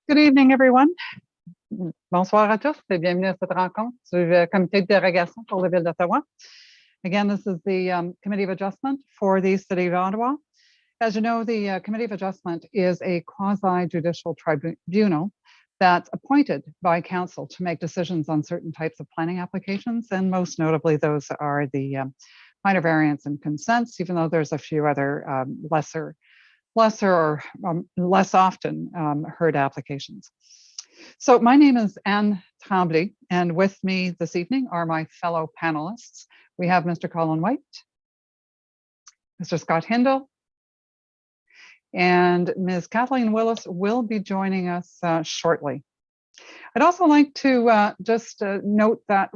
Good evening, everyone. Bonsoir à tous et bienvenue à cette rencontre du comité de dérogation pour la Ville d'Ottawa. Again, this is the Committee of Adjustment for the City of Ottawa. As you know, the Committee of Adjustment is a quasi-judicial tribunal that's appointed by Council to make decisions on certain types of planning applications, and most notably, those are the minor variance and consents, even though there's a few other lesser or less often heard applications. So my name is Anne Tremblay, and with me this evening are my fellow panelists. We have Mr. Colin White, Mr. Scott Hindle, and Ms. Kathleen Willis will be joining us shortly. I'd also like to just note that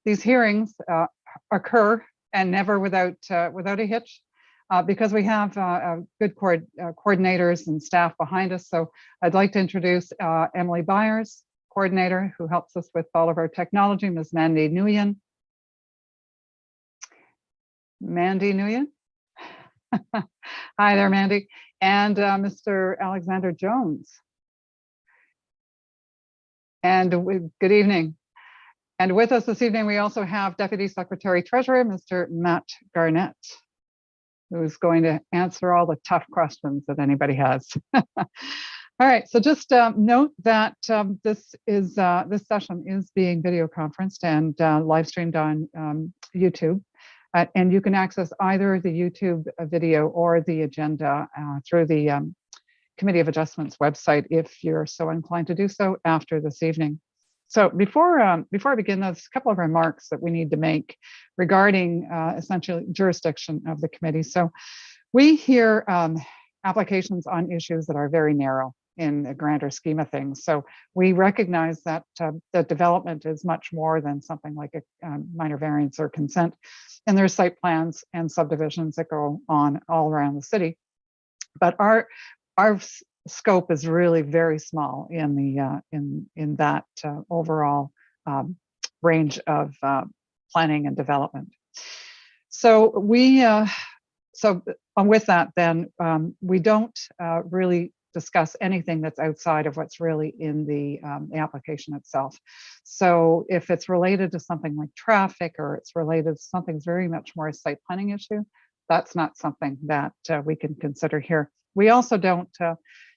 these hearings occur and never without a hitch. Because we have good coordinators and staff behind us. So I'd like to introduce Emily Byers, coordinator, who helps us with all of our technology, Ms. Mandy Nguyen. Mandy Nguyen? Hi there, Mandy. And Mr. Alexander Jones. And good evening. And with us this evening, we also have Deputy Secretary Treasurer, Mr. Matt Garnett, who's going to answer all the tough questions that anybody has. All right, so just note that this session is being video conferenced and live streamed on YouTube. And you can access either the YouTube video or the agenda through the Committee of Adjustments website if you're so inclined to do so after this evening. So before I begin, there's a couple of remarks that we need to make regarding essentially jurisdiction of the committee. So we hear applications on issues that are very narrow in the grander scheme of things. So we recognize that the development is much more than something like a minor variance or consent. And there's site plans and subdivisions that go on all around the city. But our scope is really very small in the in that overall range of planning and development. So with that, then we don't really discuss anything that's outside of what's really in the application itself. So if it's related to something like traffic or it's related to something very much more a site planning issue, that's not something that we can consider here. We also don't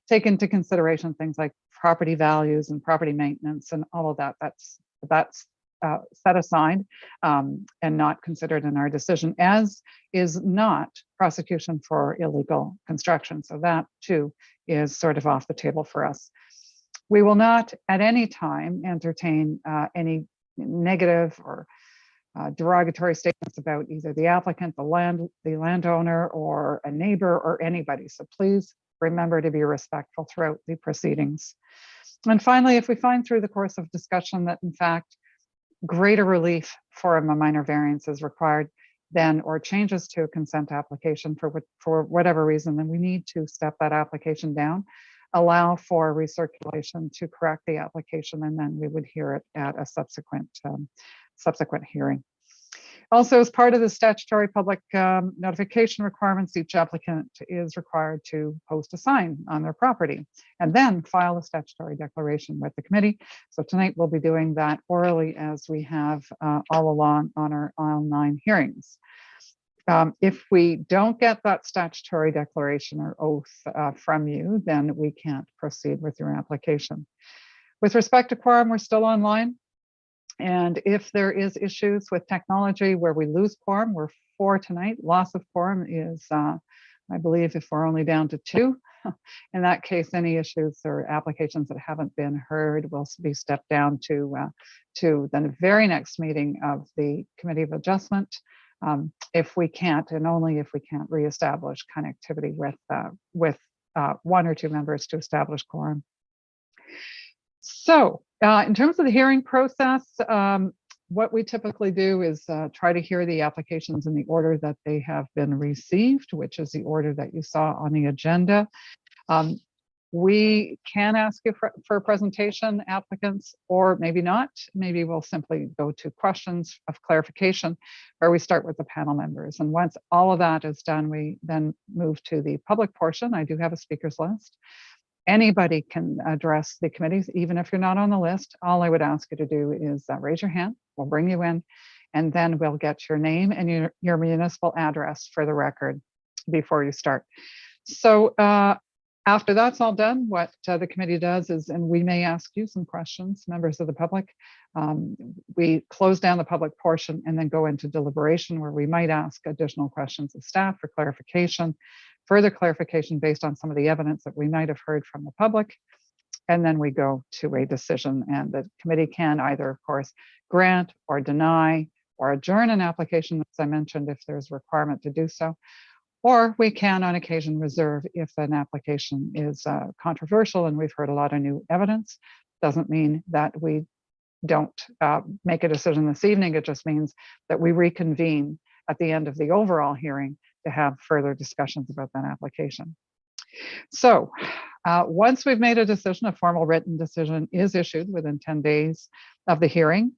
take into consideration things like property values and property maintenance and all of that. That's set aside and not considered in our decision, as is not prosecution for illegal construction. So that too is sort of off the table for us. We will not at any time entertain any negative or derogatory statements about either the applicant, the landowner, or a neighbor, or anybody. So please remember to be respectful throughout the proceedings. And finally, if we find through the course of discussion that in fact greater relief for a minor variance is required then, or changes to a consent application for whatever reason, then we need to step that application down, allow for recirculation to correct the application, and then we would hear it at a subsequent hearing. Also, as part of the statutory public notification requirements, each applicant is required to post a sign on their property and then file a statutory declaration with the committee. So tonight we'll be doing that orally, as we have all along on our online hearings. If we don't get that statutory declaration or oath from you, then we can't proceed with your application. With respect to quorum, we're still online. And if there is issues with technology where we lose quorum, we're 4 tonight. Loss of quorum is, I believe, if we're only down to 2. In that case, any issues or applications that haven't been heard will be stepped down to the very next meeting of the Committee of Adjustment, if we can't, and only if we can't reestablish connectivity with 1 or 2 members to establish quorum. So in terms of the hearing process, what we typically do is try to hear the applications in the order that they have been received, which is the order that you saw on the agenda. We can ask you for a presentation, applicants, or maybe not. Maybe we'll simply go to questions of clarification, where we start with the panel members. And once all of that is done, we then move to the public portion. I do have a speakers list. Anybody can address the committees, even if you're not on the list. All I would ask you to do is raise your hand. We'll bring you in, and then we'll get your name and your municipal address for the record before you start. So after that's all done, what the committee does is, and we may ask you some questions, members of the public, we close down the public portion and then go into deliberation, where we might ask additional questions of staff for clarification, further clarification based on some of the evidence that we might have heard from the public. And then we go to a decision, and the committee can either, of course, grant or deny or adjourn an application, as I mentioned, if there's a requirement to do so. Or we can, on occasion, reserve if an application is controversial and we've heard a lot of new evidence. Doesn't mean that we don't make a decision this evening. It just means that we reconvene at the end of the overall hearing to have further discussions about that application. So once we've made a decision, a formal written decision is issued within 10 days of the hearing.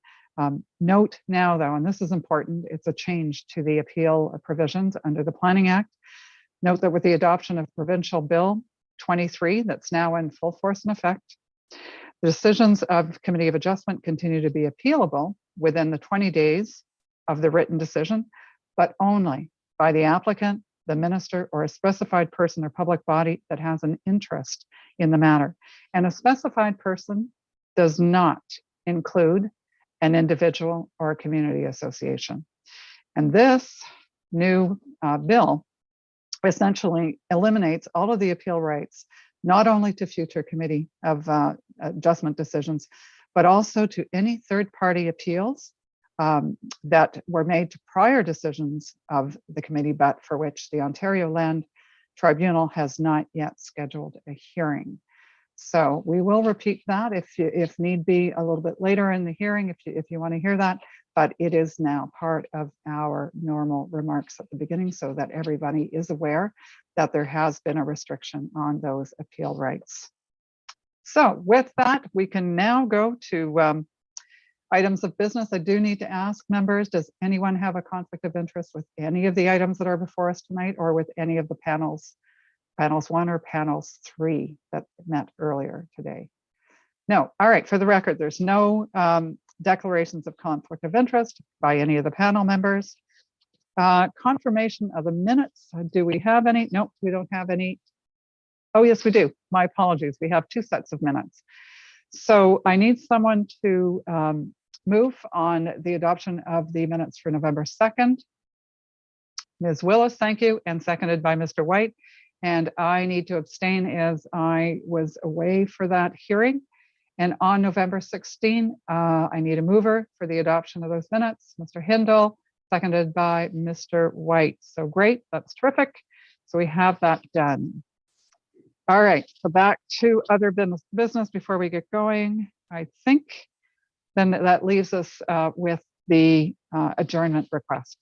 Note now, though, and this is important, it's a change to the appeal provisions under the Planning Act. Note that with the adoption of Provincial Bill 23, that's now in full force and effect, the decisions of Committee of Adjustment continue to be appealable within the 20 days of the written decision, but only by the applicant, the minister, or a specified person or public body that has an interest in the matter. And a specified person does not include an individual or a community association. And this new bill essentially eliminates all of the appeal rights, not only to future Committee of Adjustment decisions, but also to any third-party appeals that were made to prior decisions of the committee, but for which the Ontario Land Tribunal has not yet scheduled a hearing. So we will repeat that if need be a little bit later in the hearing, if you want to hear that, but it is now part of our normal remarks at the beginning so that everybody is aware that there has been a restriction on those appeal rights. So with that, we can now go to items of business. I do need to ask members, does anyone have a conflict of interest with any of the items that are before us tonight, or with any of the panels 1 or panels 3 that met earlier today? No. All right. For the record, there's no declarations of conflict of interest by any of the panel members. Confirmation of the minutes. Do we have any? Nope, we don't have any. Oh, yes, we do. My apologies. We have 2 sets of minutes. So I need someone to move on the adoption of the minutes for November 2nd. Ms. Willis, thank you, and seconded by Mr. White. And I need to abstain as I was away for that hearing. And on November 16, I need a mover for the adoption of those minutes. Mr. Hindle, seconded by Mr. White. So great, that's terrific. So we have that done. All right, so back to other business before we get going. I think then that leaves us with the adjournment request.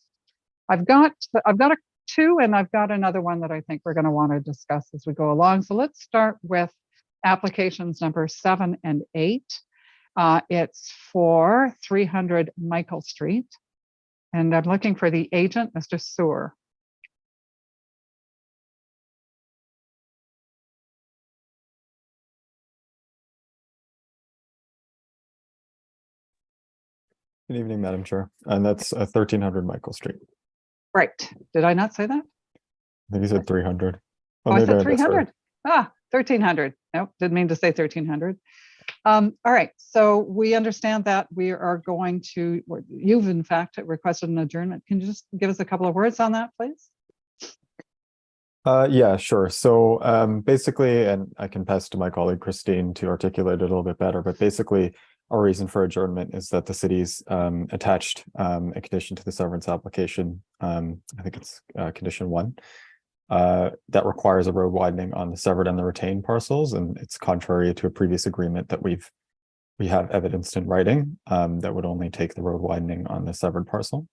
I've got a 2, and I've got another one that I think we're going to want to discuss as we go along. So let's start with applications number 7 and 8. It's for 300 Michael Street, and I'm looking for the agent, Mr. Sewer. Good evening, Madam Chair. And that's 1300 Michael Street. Right. Did I not say that? I think you said 300. Oh, I said 300. 1300. Nope, didn't mean to say 1300. All right. So we understand that we are going to, you've in fact requested an adjournment. Can you just give us a couple of words on that, please? Yeah, sure. So basically, and I can pass to my colleague Christine to articulate it a little bit better, but basically our reason for adjournment is that the city's attached a condition to the severance application. I think it's condition 1 that requires a road widening on the severed and the retained parcels, and it's contrary to a previous agreement that we have evidenced in writing that would only take the road widening on the severed parcel.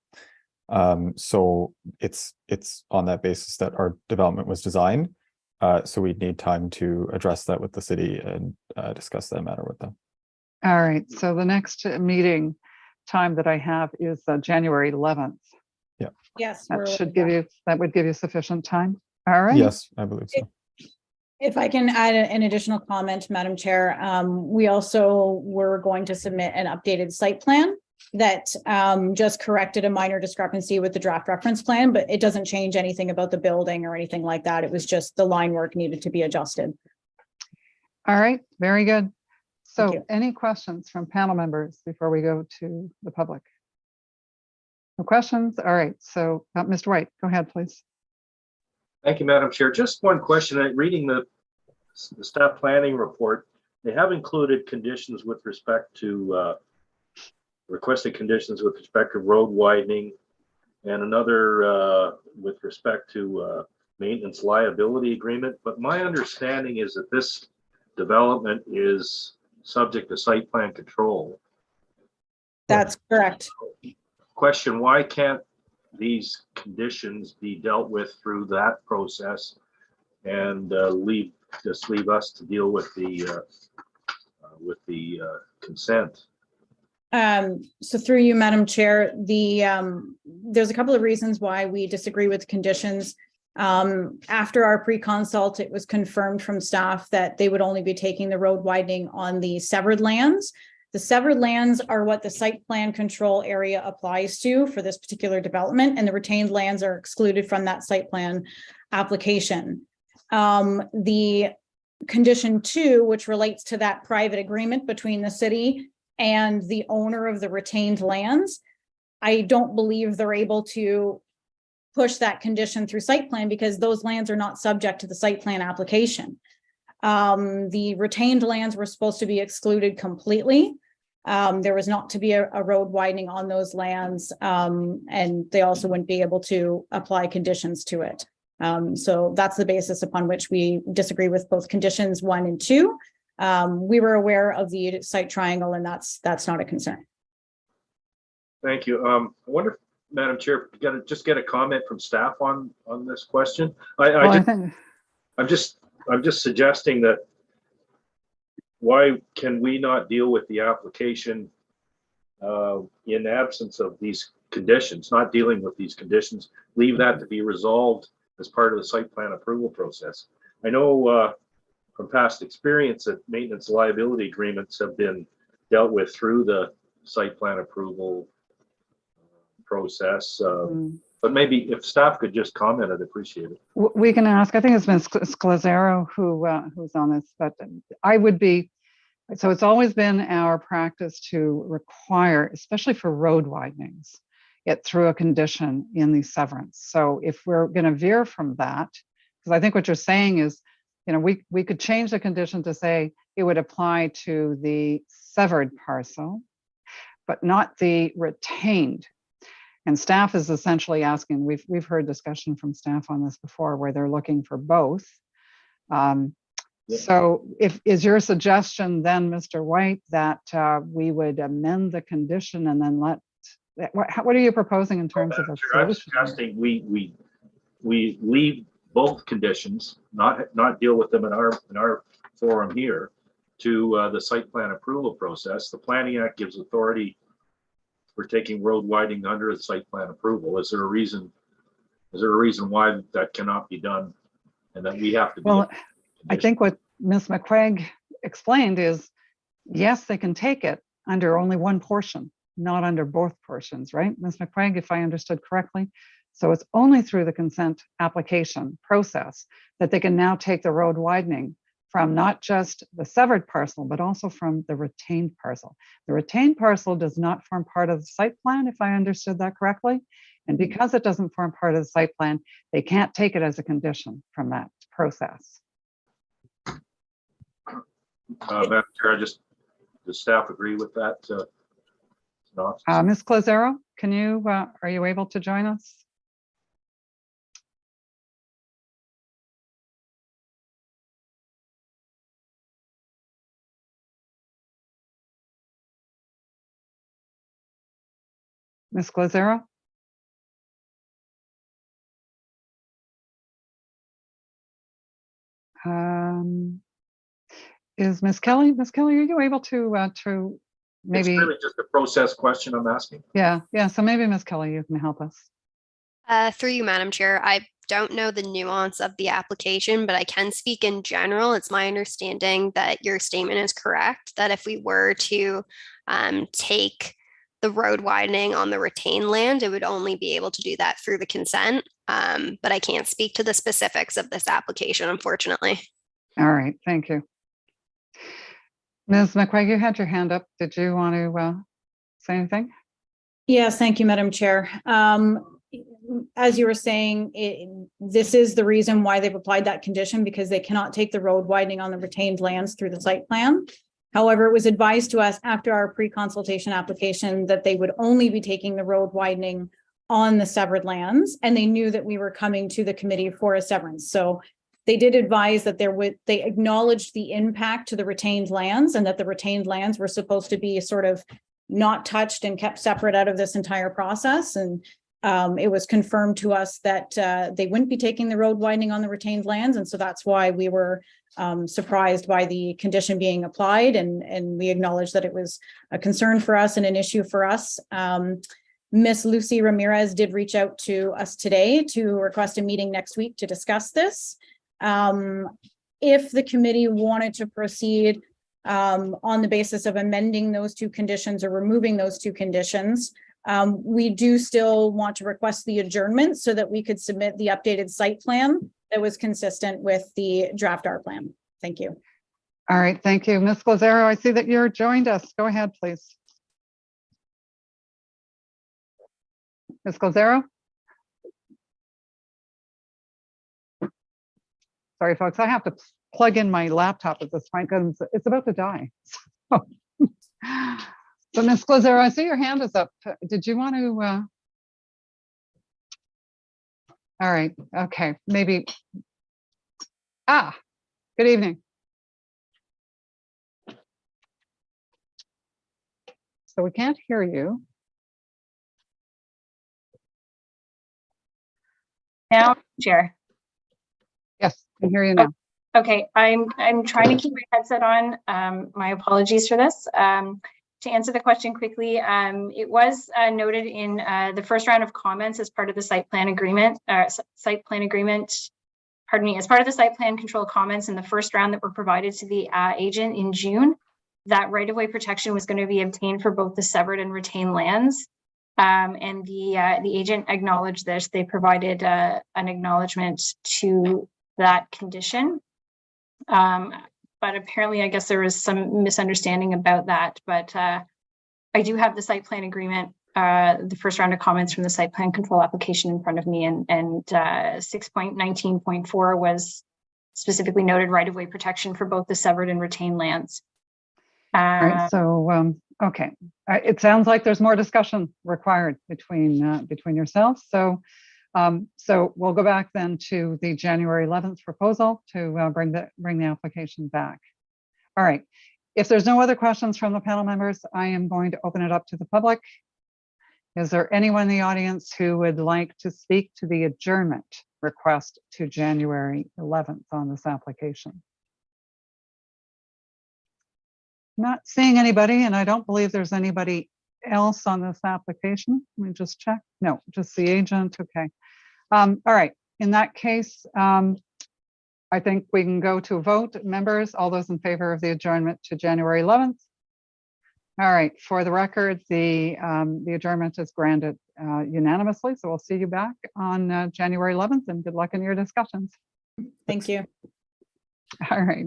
So it's on that basis that our development was designed. So we'd need time to address that with the city and discuss that matter with them. All right. So the next meeting time that I have is January 11th. Yeah. Yes. That would give you sufficient time. All right. Yes, I believe so. If I can add an additional comment, Madam Chair, we also were going to submit an updated site plan that just corrected a minor discrepancy with the draft reference plan, but it doesn't change anything about the building or anything like that. It was just the line work needed to be adjusted. All right, very good. Thank So you. any questions from panel members before we go to the public? No questions? All right, so Mr. White, go ahead, please. Thank you, Madam Chair. Just one question. Reading the staff planning report, they have included conditions with respect to requested conditions with respect to road widening, and another with respect to maintenance liability agreement. But my understanding is that this development is subject to site plan control. That's correct. Question: why can't these conditions be dealt with through that process and leave us to deal with the consent? So through you, Madam Chair, there's a couple of reasons why we disagree with conditions. After our pre-consult, it was confirmed from staff that they would only be taking the road widening on the severed lands. The severed lands are what the site plan control area applies to for this particular development, and the retained lands are excluded from that site plan application. The condition 2, which relates to that private agreement between the city and the owner of the retained lands, I don't believe they're able to push that condition through site plan because those lands are not subject to the site plan application. The retained lands were supposed to be excluded completely. There was not to be a road widening on those lands, and they also wouldn't be able to apply conditions to it. So that's the basis upon which we disagree with both conditions 1 and 2. We were aware of the site triangle, and that's not a concern. Thank you. I wonder if, Madam Chair, if you just get a comment from staff on this question. I'm just suggesting that why can we not deal with the application in absence of these conditions, not dealing with these conditions, leave that to be resolved as part of the site plan approval process? I know from past experience that maintenance liability agreements have been dealt with through the site plan approval process. But maybe if staff could just comment, I'd appreciate it. We can ask, I think it's Ms. Scalzaro who's on this, but I would be, so it's always been our practice to require, especially for road widenings, it through a condition in the severance. So if we're going to veer from that, because I think what you're saying is, you know, we could change the condition to say it would apply to the severed parcel, but not the retained. And staff is essentially asking, we've heard discussion from staff on this before, where they're looking for both. So is your suggestion then, Mr. White, that we would amend the condition and then what are you proposing in terms of a solution? I'm suggesting we leave both conditions, not deal with them in our forum here, to the site plan approval process. The Planning Act gives authority for taking road widening under the site plan approval. Is there a reason why that cannot be done and that we have to be? Well, I think what Ms. McQuaig explained is, yes, they can take it under only one portion, not under both portions, right, Ms. McQuaig, if I understood correctly? So it's only through the consent application process that they can now take the road widening from not just the severed parcel, but also from the retained parcel. The retained parcel does not form part of the site plan, if I understood that correctly. And because it doesn't form part of the site plan, they can't take it as a condition from that process. Madam Chair, does staff agree with that? Ms. Clazaro, can you, are you able to join us? Ms. Clazaro? Is Ms. Kelly? Ms. Kelly, are you able to maybe? It's really just a process question I'm asking. Yeah. So maybe Ms. Kelly, you can help us. Through you, Madam Chair, I don't know the nuance of the application, but I can speak in general. It's my understanding that your statement is correct, that if we were to take the road widening on the retained land, it would only be able to do that through the consent. But I can't speak to the specifics of this application, unfortunately. All right, thank you. Ms. McQuaig, you had your hand up. Did you want to say anything? Yes, thank you, Madam Chair. As you were saying, this is the reason why they've applied that condition, because they cannot take the road widening on the retained lands through the site plan. However, it was advised to us after our pre-consultation application that they would only be taking the road widening on the severed lands, and they knew that we were coming to the committee for a severance. So they did advise that they acknowledged the impact to the retained lands, and that the retained lands were supposed to be sort of not touched and kept separate out of this entire process. And it was confirmed to us that they wouldn't be taking the road widening on the retained lands. And so that's why we were surprised by the condition being applied. And we acknowledge that it was a concern for us and an issue for us. Miss Lucy Ramirez did reach out to us today to request a meeting next week to discuss this. If the committee wanted to proceed on the basis of amending those two conditions or removing those two conditions, we do still want to request the adjournment so that we could submit the updated site plan that was consistent with the draft R plan. Thank you. All right, thank you. Ms. Glazero, I see that you're joined us. Go ahead, please. Ms. Glazero? Sorry, folks, I have to plug in my laptop at this point because it's about to die. So, Ms. Glazero, I see your hand is up. Did you want to? All right, okay, maybe. Good evening. So we can't hear you. Now, Chair. Yes, I can hear you now. Okay, I'm trying to keep my headset on. My apologies for this. To answer the question quickly, it was noted in the first round of comments as part of the site plan agreement, as part of the site plan control comments in the first round that were provided to the agent in June, that right-of-way protection was going to be obtained for both the severed and retained lands. And the agent acknowledged this. They provided an acknowledgement to that condition. But apparently, I guess there was some misunderstanding about that. But I do have the site plan agreement, the first round of comments from the site plan control application in front of me, and 6.19.4 was specifically noted right-of-way protection for both the severed and retained lands. All right, so okay, it sounds like there's more discussion required between yourselves. So we'll go back then to the January 11th proposal to bring the application back. All right, if there's no other questions from the panel members, I am going to open it up to the public. Is there anyone in the audience who would like to speak to the adjournment request to January 11th on this application? Not seeing anybody, and I don't believe there's anybody else on this application. Let me just check. No, just the agent. Okay. All right. In that case, I think we can go to a vote. Members, all those in favor of the adjournment to January 11th? All right. For the record, the adjournment is granted unanimously. So we'll see you back on January 11th, and good luck in your discussions. Thank you. All right.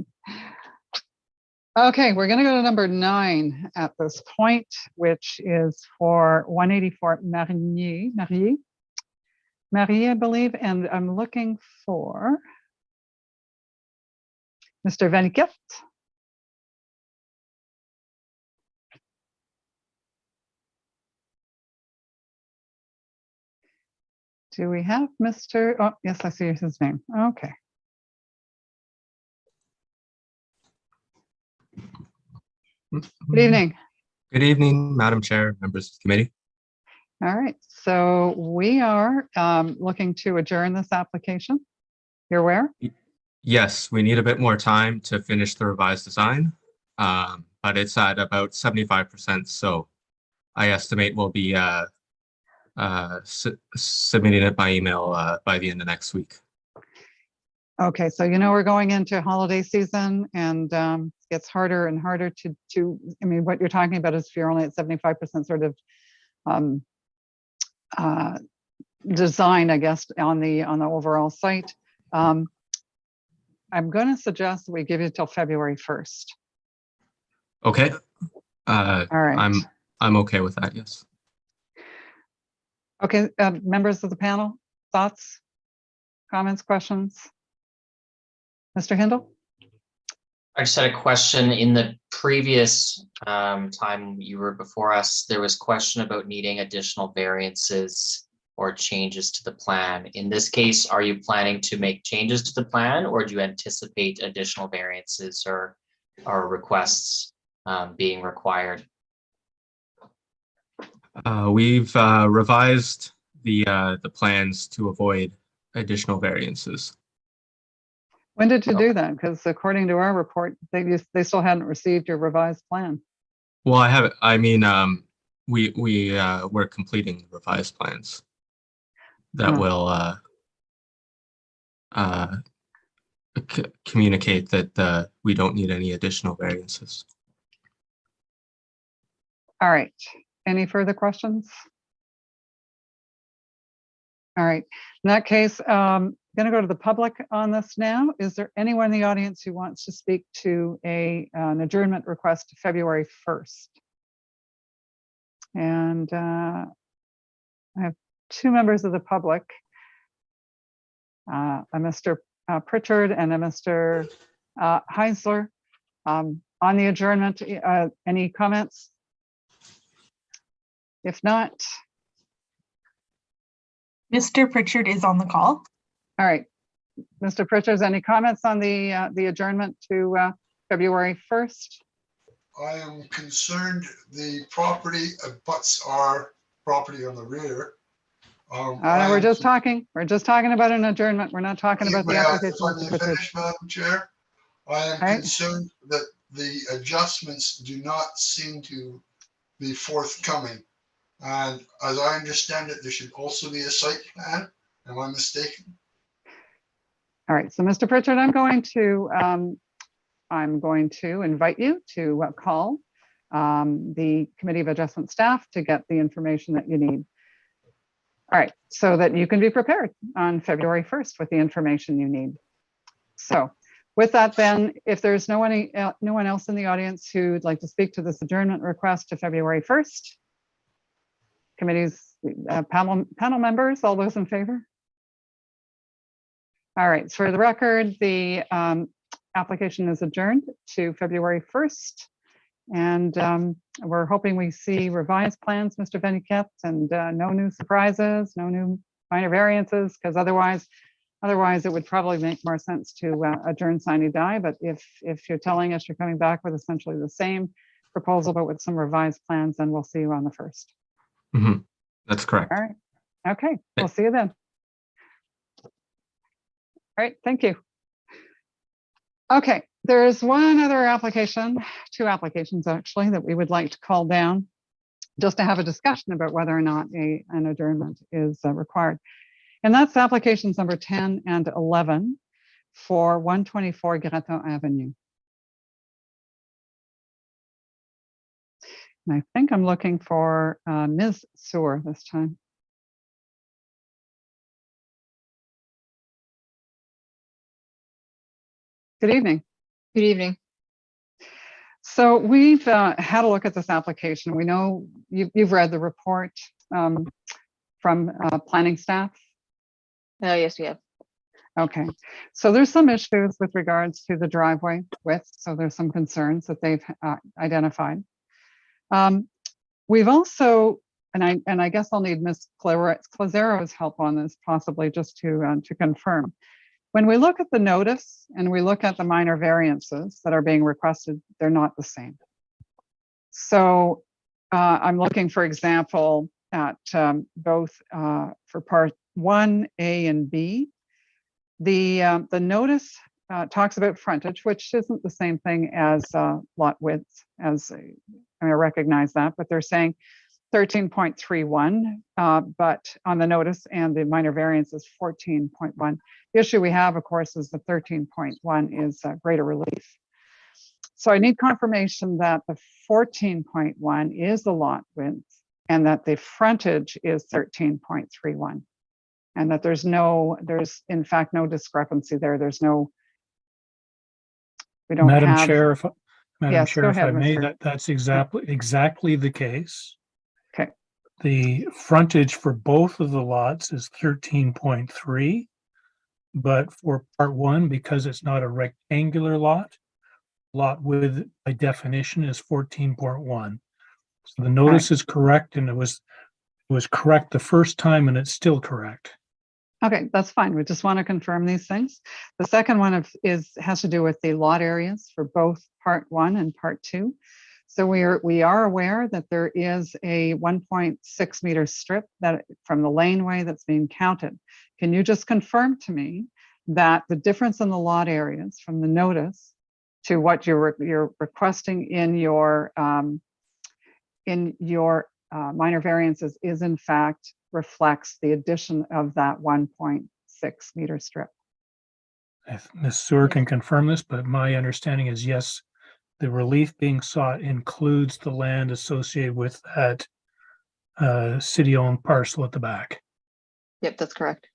Okay, we're going to go to number 9 at this point, which is for 184 Marie, I believe, and I'm looking for Mr. Venkiff. Do we have Mr. Oh, yes, I see his name. Okay. Good evening. Good evening, Madam Chair, members of the committee. All right, so we are looking to adjourn this application. You're aware? Yes, we need a bit more time to finish the revised design, but it's at about 75%. So I estimate we'll be submitting it by email by the end of next week. Okay, so you know we're going into holiday season, and it gets harder and harder to. I mean, what you're talking about is if you're only at 75% sort of design, I guess, on the overall site. I'm going to suggest that we give you till February 1st. Okay. All right. I'm okay with that. Yes. Okay, members of the panel, thoughts, comments, questions? Mr. Hindle? I just had a question. In the previous time you were before us, there was question about needing additional variances or changes to the plan. In this case, are you planning to make changes to the plan, or do you anticipate additional variances or requests being required? We've revised the plans to avoid additional variances. When did you do that? Because according to our report, they still hadn't received your revised plan. Well, I have. I mean, we're completing revised plans that will communicate that we don't need any additional variances. All right. Any further questions? All right. In that case, I'm going to go to the public on this now. Is there anyone in the audience who wants to speak to an adjournment request to February 1st? And I have two members of the public, a Mr. Pritchard and a Mr. Heisler. On the adjournment, any comments? If not, Mr. Pritchard is on the call. all right. Mr. Pritchard, any comments on the adjournment to February 1st? I am concerned the property abuts our property on the rear. We're just talking about an adjournment. We're not talking about the application. Let me finish, Madam Chair. I am concerned that the adjustments do not seem to be forthcoming. And as I understand it, there should also be a site plan. Am I mistaken? All right, so Mr. Pritchard, I'm going to invite you to call the Committee of Adjustment staff to get the information that you need. All right, so that you can be prepared on February 1st with the information you need. So with that, then, if there's no one else in the audience who'd like to speak to this adjournment request to February 1st, committee's panel members, all those in favor? All right, so for the record, the application is adjourned to February 1st. And we're hoping we see revised plans, Mr. Beniquet, and no new surprises, no new minor variances, because otherwise it would probably make more sense to adjourn sine die. But if you're telling us you're coming back with essentially the same proposal, but with some revised plans, then we'll see you on the 1st. Mm-hmm. That's correct. All right. Okay, we'll see you then. All right, thank you. Okay, there's one other application, two applications actually, that we would like to call down just to have a discussion about whether or not an adjournment is required. And that's applications number 10 and 11 for 124 Graton Avenue. And I think I'm looking for Ms. Sewer this time. Good evening. Good evening. So we've had a look at this application. We know you've read the report from planning staff. Yes, we have. Okay, so there's some issues with regards to the driveway width. So there's some concerns that they've identified. We've also, and I guess I'll need Ms. Clazero's help on this, possibly just to confirm. When we look at the notice and we look at the minor variances that are being requested, they're not the same. So I'm looking, for example, at both for part 1, A and B. The notice talks about frontage, which isn't the same thing as lot width. I recognize that, but they're saying 13.31, but on the notice, and the minor variance is 14.1. The issue we have, of course, is the 13.1 is greater relief. So I need confirmation that the 14.1 is the lot width and that the frontage is 13.31, and that there's in fact no discrepancy there. We don't Madam have. Chair, Yes, go if ahead, I may, Mr. that's exactly the case. Okay. The frontage for both of the lots is 13.3, but for part one, because it's not a rectangular lot width by definition is 14.1. So the notice is correct, and it was correct the first time, and it's still correct. Okay, that's fine. We just want to confirm these things. The second one has to do with the lot areas for both part one and part two. So we are aware that there is a 1.6 meter strip that from the laneway that's being counted. Can you just confirm to me that the difference in the lot areas from the notice to what you're requesting in your minor variances is in fact reflects the addition of that 1.6 meter strip? Ms. Sewer can confirm this, but my understanding is yes, the relief being sought includes the land associated with that city-owned parcel at the back. Yep, that's correct.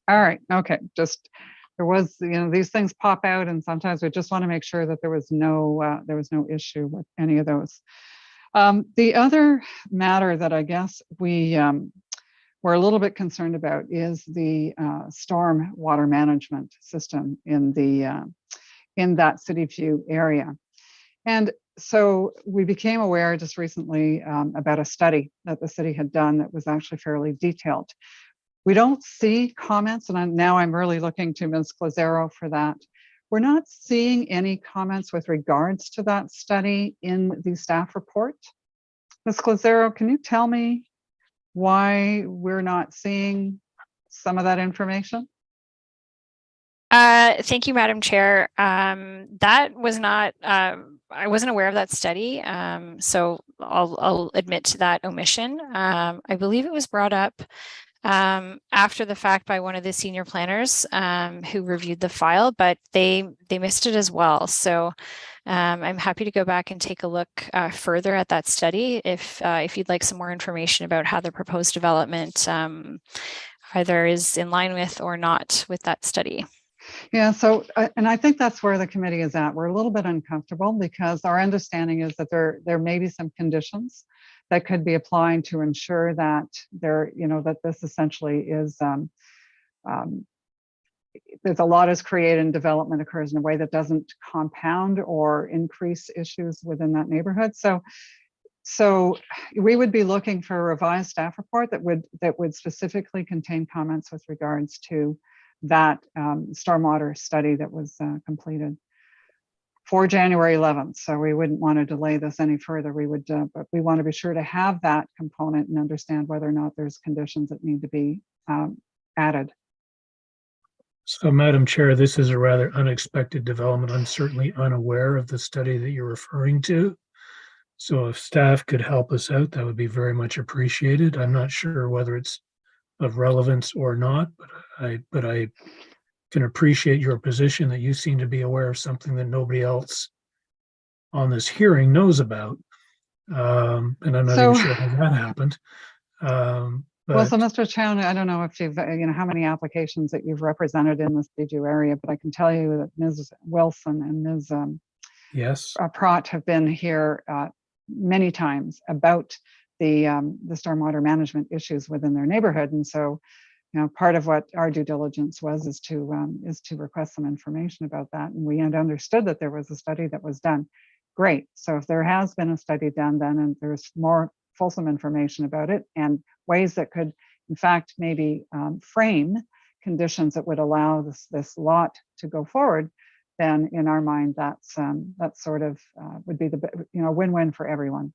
All right, okay, just there was, these things pop out, and sometimes we just want to make sure that there was no issue with any of those. The other matter that I guess we're a little bit concerned about is the storm water management system in that City View area. And so we became aware just recently about a study that the city had done that was actually fairly detailed. We don't see comments, and now I'm really looking to Ms. Clazzaro for that. We're not seeing any comments with regards to that study in the staff report. Ms. Clazzaro, can you tell me why we're not seeing some of that information? Thank you, Madam Chair. That was not, I wasn't aware of that study, so I'll admit to that omission. I believe it was brought up after the fact by one of the senior planners who reviewed the file, but they missed it as well. So I'm happy to go back and take a look further at that study if you'd like some more information about how the proposed development either is in line with or not with that study. Yeah, so, and I think that's where the committee is at. We're a little bit uncomfortable because our understanding is that there may be some conditions that could be applied to ensure that that this essentially is, there's a lot is created and development occurs in a way that doesn't compound or increase issues within that neighborhood. So we would be looking for a revised staff report that would specifically contain comments with regards to that stormwater study that was completed for January 11th. So we wouldn't want to delay this any further. We would, but we want to be sure to have that component and understand whether or not there's conditions that need to be added. So, Madam Chair, this is a rather unexpected development. I'm certainly unaware of the study that you're referring to. So if staff could help us out, that would be very much appreciated. I'm not sure whether it's of relevance or not, but I can appreciate your position that you seem to be aware of something that nobody else on this hearing knows about. And I'm not even sure how that happened. Well, so Mr. Chown, I don't know if you've, how many applications that you've represented in the City area, but I can tell you that Ms. Wilson and Ms. Yes, Pratt have been here many times about the stormwater management issues within their neighborhood. And so, part of what our due diligence is to request some information about that. And we had understood that there was a study that was done. Great. So if there has been a study done then, and there's more fulsome information about it and ways that could, in fact, maybe frame conditions that would allow this lot to go forward, then in our mind, that's sort of would be the win-win for everyone.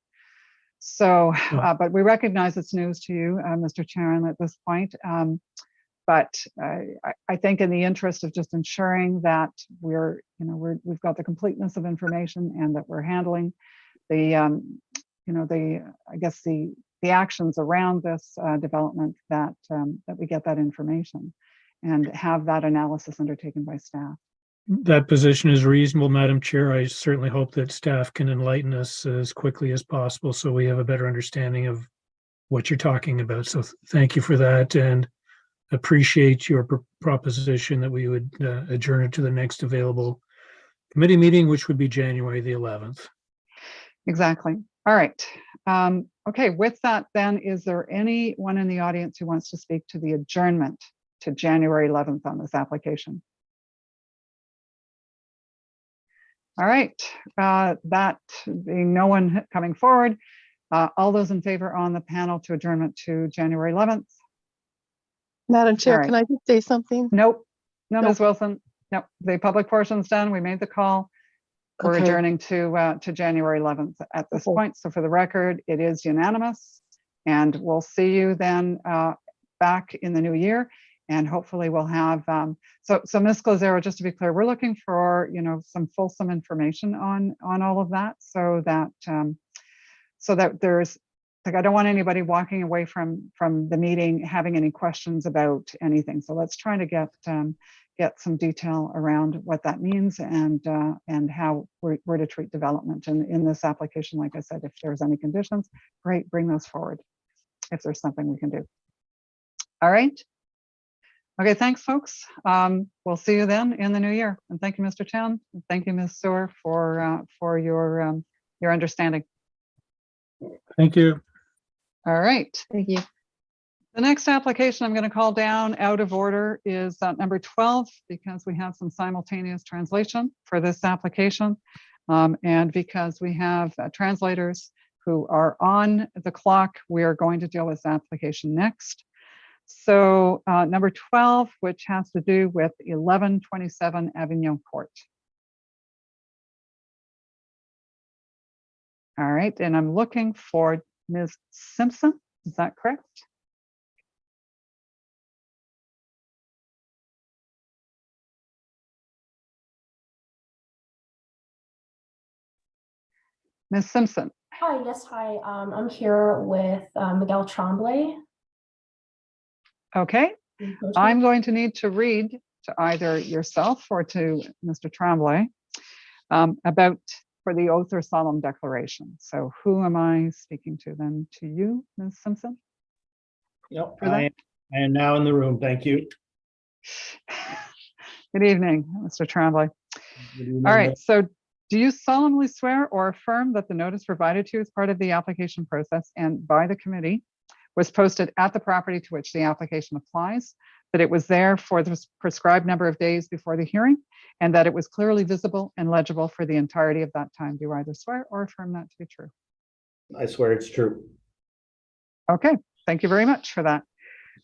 So, but we recognize it's news to you, Mr. Chairman, at this point. But I think in the interest of just ensuring that we've got the completeness of information and that we're handling the, I guess the the actions around this development, that we get that information and have that analysis undertaken by staff. That position is reasonable, Madam Chair. I certainly hope that staff can enlighten us as quickly as possible so we have a better understanding of what you're talking about. So thank you for that, and appreciate your proposition that we would adjourn it to the next available committee meeting, which would be January the 11th. Exactly. All right. Okay, with that then, is there anyone in the audience who wants to speak to the adjournment to January 11th on this application? All right, that being no one coming forward, all those in favor on the panel to adjournment to January 11th? Madam Chair, right. can I just say something? Nope. No, Nope. Ms. Wilson. Nope. The public portion's done. We made the call. We're Okay. adjourning to January 11th at this Okay. point. So for the record, it is unanimous, and we'll see you then back in the new year. And hopefully we'll have, so Ms. Glazero, just to be clear, we're looking for, some fulsome information on all of that, so that there's, like, I don't want anybody walking away from the meeting having any questions about anything. So let's try to get some detail around what that means and how we're to treat development. And in this application, like I said, if there's any conditions, great, bring those forward if there's something we can do. All right. Okay, thanks, folks. We'll see you then in the new year. And thank you, Mr. Chen. And thank you, Ms. Sewer, for your understanding. Thank you. All right. Thank you. The next application I'm going to call down out of order is number 12, because we have some simultaneous translation for this application, and because we have translators who are on the clock. We are going to deal with this application next. So number 12, which has to do with 1127 Avignon Court. All right, and I'm looking for Ms. Simpson. Is that correct? Ms. Simpson. Hi, yes, hi. I'm here with Miguel Tremblay. Okay, I'm going to need to read to either yourself or to Mr. Tremblay about for the oath or solemn declaration. So who am I speaking to then? To you, Ms. Simpson? Yep, I am now in the room. Thank you. Good evening, Mr. Tremblay. All right, so do you solemnly swear or affirm that the notice provided to you as part of the application process and by the committee was posted at the property to which the application applies, that it was there for the prescribed number of days before the hearing, and that it was clearly visible and legible for the entirety of that time? Do you either swear or affirm that to be true? I swear it's true. Okay, thank you very much for that.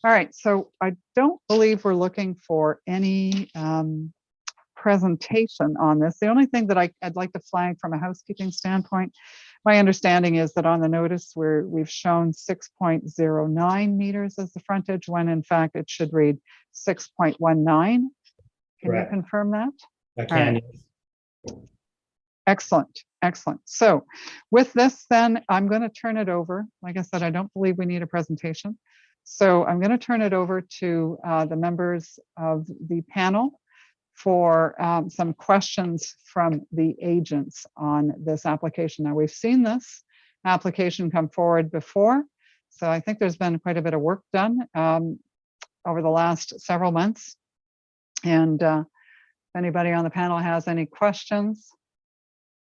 All right, so I don't believe we're looking for any presentation on this. The only thing that I'd like to flag from a housekeeping standpoint, my understanding is that on the notice we've shown 6.09 meters as the frontage, when in fact it should read 6.19. Can Correct. you confirm that? I can. Right. Excellent, excellent. So with this then, I'm going to turn it over. Like I said, I don't believe we need a presentation. So I'm going to turn it over to the members of the panel for some questions from the agents on this application. Now, we've seen this application come forward before, so I think there's been quite a bit of work done over the last several months. And if anybody on the panel has any questions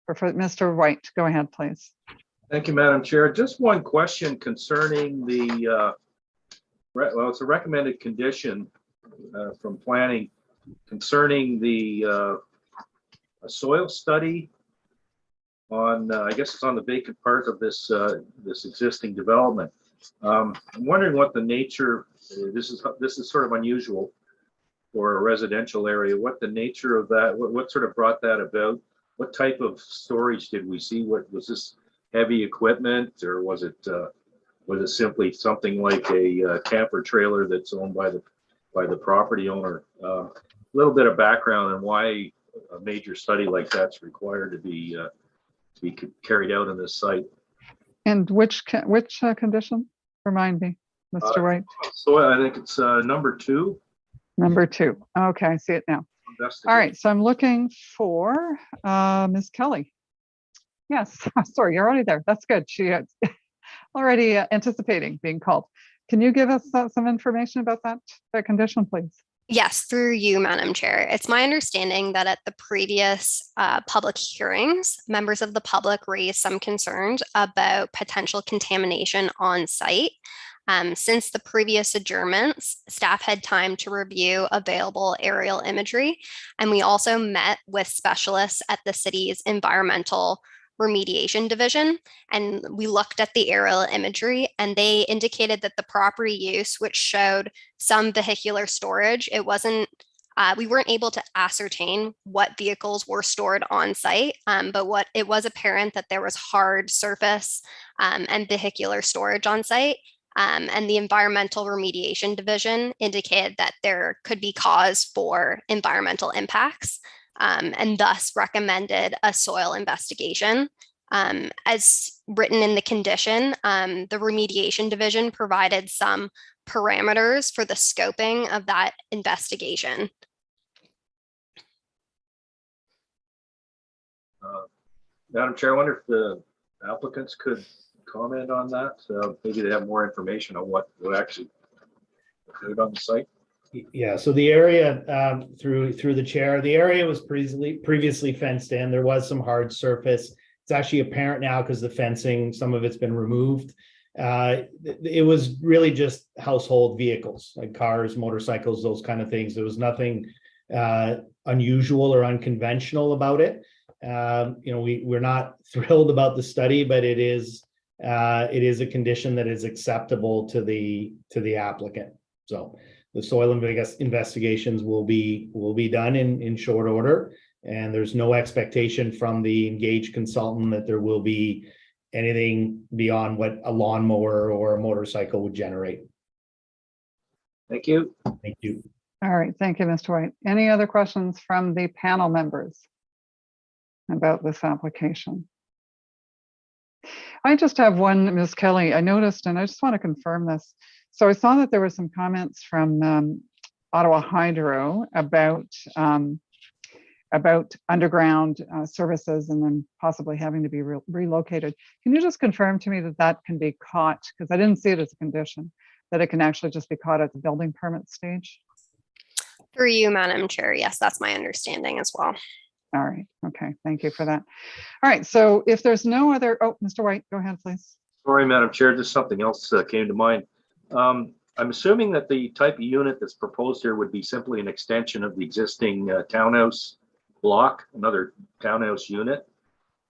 for Mr. White, go ahead, please. Thank you, Madam Chair. Just one question concerning the, well, it's a recommended condition from planning concerning the soil study on, I guess it's on the vacant part of this this existing development. I'm wondering what the nature, this is sort of unusual for a residential area, what the nature of that, what sort of brought that about? What type of storage did we see? What was this, heavy equipment, or was it simply something like a camper trailer that's owned by the property owner? A little bit of background on why a major study like that's required to be carried out on this site. And which condition? Remind me, Mr. White. So I think it's number 2. Number 2. Okay, I see it now. All right, so I'm looking for Ms. Kelly. Yes, sorry, you're already there. That's good. She is already anticipating being called. Can you give us some information about that condition, please? Yes, through you, Madam Chair. It's my understanding that at the previous public hearings, members of the public raised some concerns about potential contamination on site. Since the previous adjournments, staff had time to review available aerial imagery, and we also met with specialists at the city's environmental remediation division, and we looked at the aerial imagery, and they indicated that the property use, which showed some vehicular storage, we weren't able to ascertain what vehicles were stored on site, but what it was apparent that there was hard surface and vehicular storage on site. And the environmental remediation division indicated that there could be cause for environmental impacts, and thus recommended a soil investigation. As written in the condition, the remediation division provided some parameters for the scoping of that investigation. Madam Chair, I wonder if the applicants could comment on that. Maybe they have more information on what actually occurred on the site. Yeah, so the area through the chair, the area was previously fenced in. There was some hard surface. It's actually apparent now because the fencing, some of it's been removed. It was really just household vehicles like cars, motorcycles, those kind of things. There was nothing unusual or unconventional about it. We're not thrilled about the study, but it is a condition that is acceptable to the applicant. So the soil investigations will be done in short order, and there's no expectation from the engaged consultant that there will be anything beyond what a lawnmower or a motorcycle would generate. Thank you. Thank you. All right, thank you, Mr. White. Any other questions from the panel members about this application? I just have one, Ms. Kelly. I noticed, and I just want to confirm this. So I saw that there were some comments from Ottawa Hydro about underground services and then possibly having to be relocated. Can you just confirm to me that that can be caught? Because I didn't see it as a condition, that it can actually just be caught at the building permit stage? Through you, Madam Chair. Yes, that's my understanding as well. All right. Okay. Thank you for that. All right. So if there's no other, oh, Mr. White, go ahead, please. Sorry, Madam Chair, just something else came to mind. I'm assuming that the type of unit that's proposed here would be simply an extension of the existing townhouse block, another townhouse unit.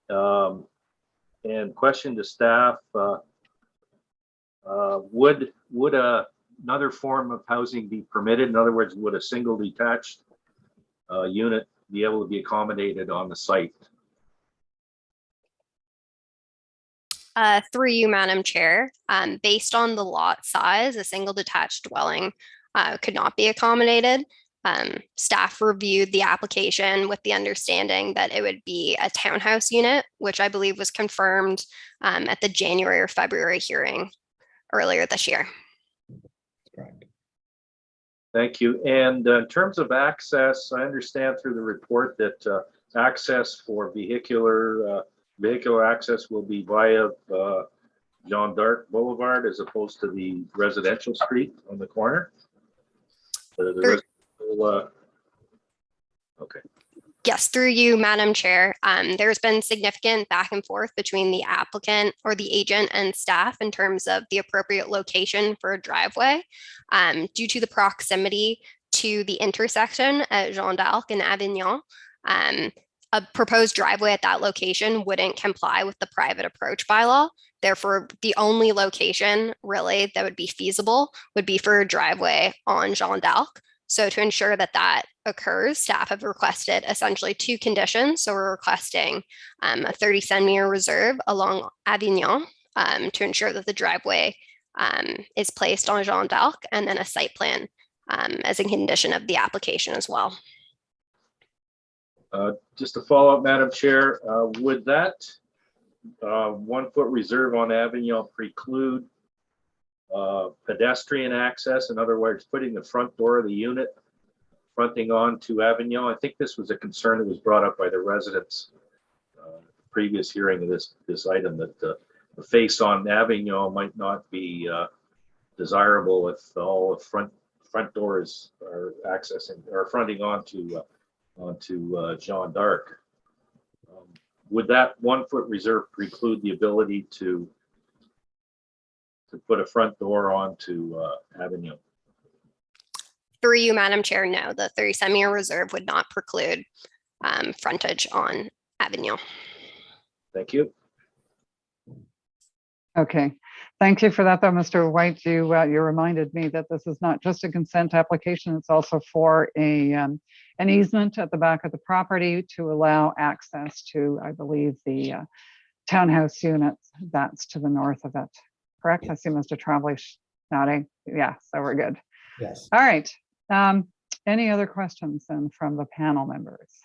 And question to staff, would another form of housing be permitted? In other words, would a single detached unit be able to be accommodated on the site? Through you, Madam Chair, based on the lot size, a single detached dwelling could not be accommodated. Staff reviewed the application with the understanding that it would be a townhouse unit, which I believe was confirmed at the January or February hearing earlier this year. Correct. Thank you. And in terms of access, I understand through the report that access for vehicular access will be via Jean d'Arc Boulevard as opposed to the residential street on the corner. Okay. Yes, through you, Madam Chair. There's been significant back and forth between the applicant or the agent and staff in terms of the appropriate location for a driveway. Due to the proximity to the intersection at Jean d'Arc and Avignon, a proposed driveway at that location wouldn't comply with the private approach bylaw. Therefore, the only location really that would be feasible would be for a driveway on Jean d'Arc. So to ensure that that occurs, staff have requested essentially two conditions. So we're requesting a 30-centimeter reserve along Avignon to ensure that the driveway is placed on Jean d'Arc, and then a site plan as a condition of the application as well. Just to follow up, Madam Chair, would that 1 foot reserve on Avignon preclude pedestrian access? In other words, putting the front door of the unit fronting onto Avignon. I think this was a concern that was brought up by the residents previous hearing of this item, that the face on Avignon might not be desirable if all the front doors are accessing or fronting onto Jeanne d'Arc. Would that 1 foot reserve preclude the ability to put a front door onto Avignon? Through you, Madam Chair, no, the 37-year reserve would not preclude frontage on Avignon. Thank you. Okay, thank you for that, though, Mr. White. You reminded me that this is not just a consent application; it's also for an easement at the back of the property to allow access to, I believe, the townhouse units that's to the north of it. Correct? I see Mr. Trombley nodding. Yeah, so we're good. Yes. All right. Any other questions then from the panel members?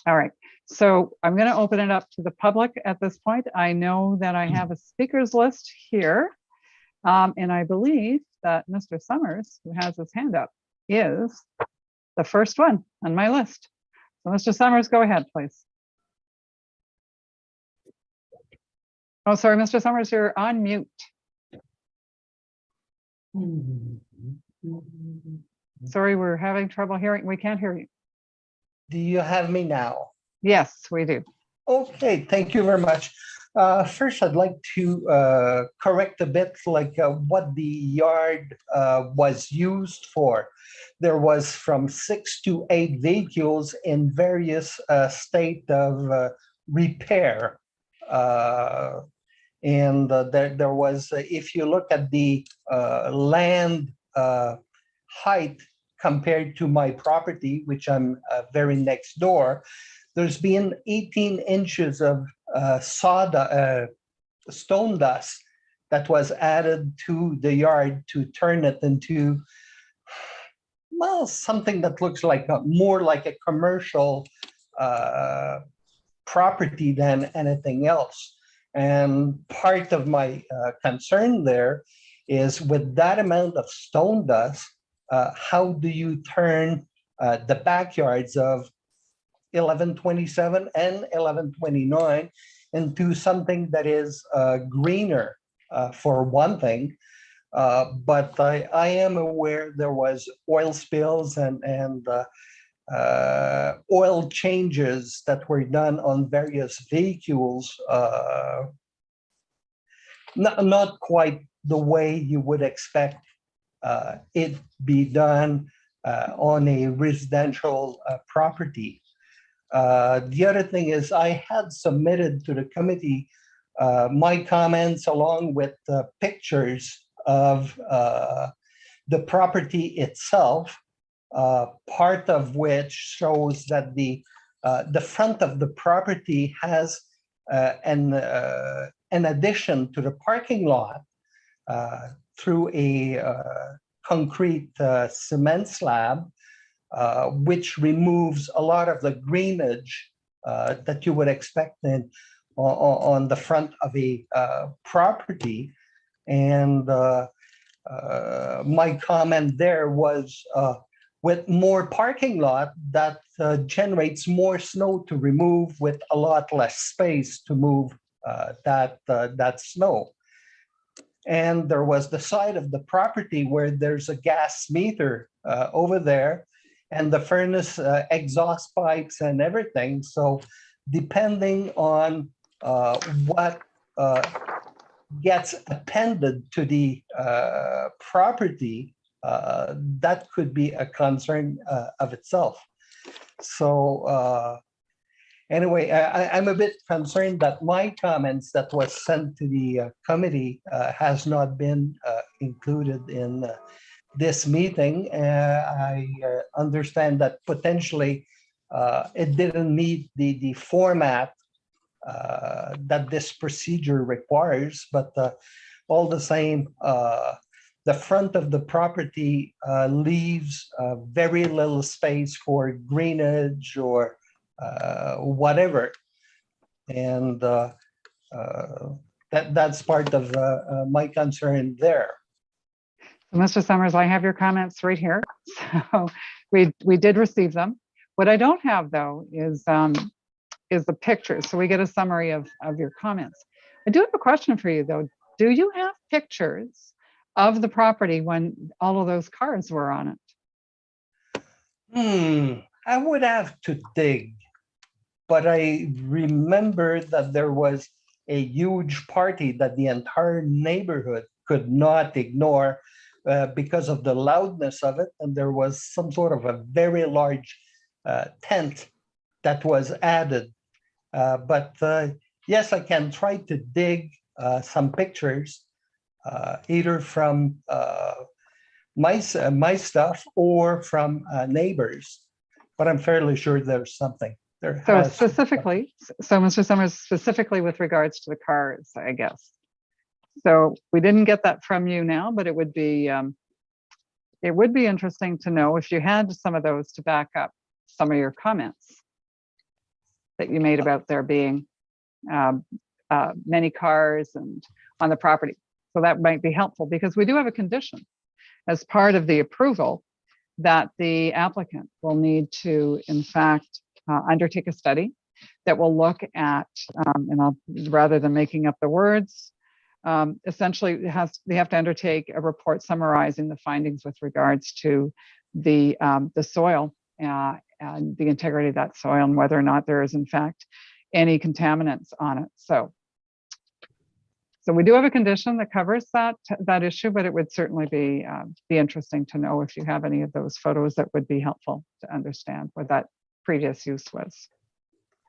All right, so I'm going to open it up to the public at this point. I know that I have a speakers list here, and I believe that Mr. Summers, who has his hand up, is the first one on my list. So Mr. Summers, go ahead, please. Oh, sorry, Mr. Summers, you're on mute. Sorry, we're having trouble hearing. We can't hear you. Do you have me now? Yes, we do. Okay, thank you very much. First, I'd like to correct a bit like what the yard was used for. There was from 6 to 8 vehicles in various state of repair. And there was, if you look at the land height compared to my property, which I'm very next door, there's been 18 inches of stone dust that was added to the yard to turn it into, well, something that looks like more like a commercial property than anything else. And part of my concern there is with that amount of stone dust, how do you turn the backyards of 1127 and 1129 into something that is greener, for one thing. But I am aware there was oil spills and oil changes that were done on various vehicles, not quite the way you would expect it be done on a residential property. The other thing is I had submitted to the committee my comments along with pictures of the property itself, part of which shows that the front of the property has an addition to the parking lot through a concrete cement slab, which removes a lot of the greenage that you would expect on the front of a property. And my comment there was with more parking lot, that generates more snow to remove with a lot less space to move that snow. And there was the side of the property where there's a gas meter over there, and the furnace exhaust pipes and everything. So depending on what gets appended to the property, that could be a concern of itself. So anyway, I'm a bit concerned that my comments that was sent to the committee has not been included in this meeting. I understand that potentially it didn't meet the format that this procedure requires, but all the same, the front of the property leaves very little space for greenage or whatever. And that's part of my concern there. Mr. Summers, I have your comments right here. So we did receive them. What I don't have though is the pictures. So we get a summary of your comments. I do have a question for you though. Do you have pictures of the property when all of those cars were on it? I would have to dig, but I remember that there was a huge party that the entire neighborhood could not ignore because of the loudness of it. And there was some sort of a very large tent that was added. But yes, I can try to dig some pictures, either from my stuff or from neighbors, but I'm fairly sure there's something. So specifically, so Mr. Summers, specifically with regards to the cars, I guess. So we didn't get that from you now, but it would be interesting to know if you had some of those to back up some of your comments that you made about there being many cars and on the property. So that might be helpful because we do have a condition as part of the approval that the applicant will need to, in fact, undertake a study that will look at, and I'll, rather than making up the words, essentially they have to undertake a report summarizing the findings with regards to the soil and the integrity of that soil and whether or not there is in fact any contaminants on it. So we do have a condition that covers that issue, but it would certainly be interesting to know if you have any of those photos that would be helpful to understand what that previous use was.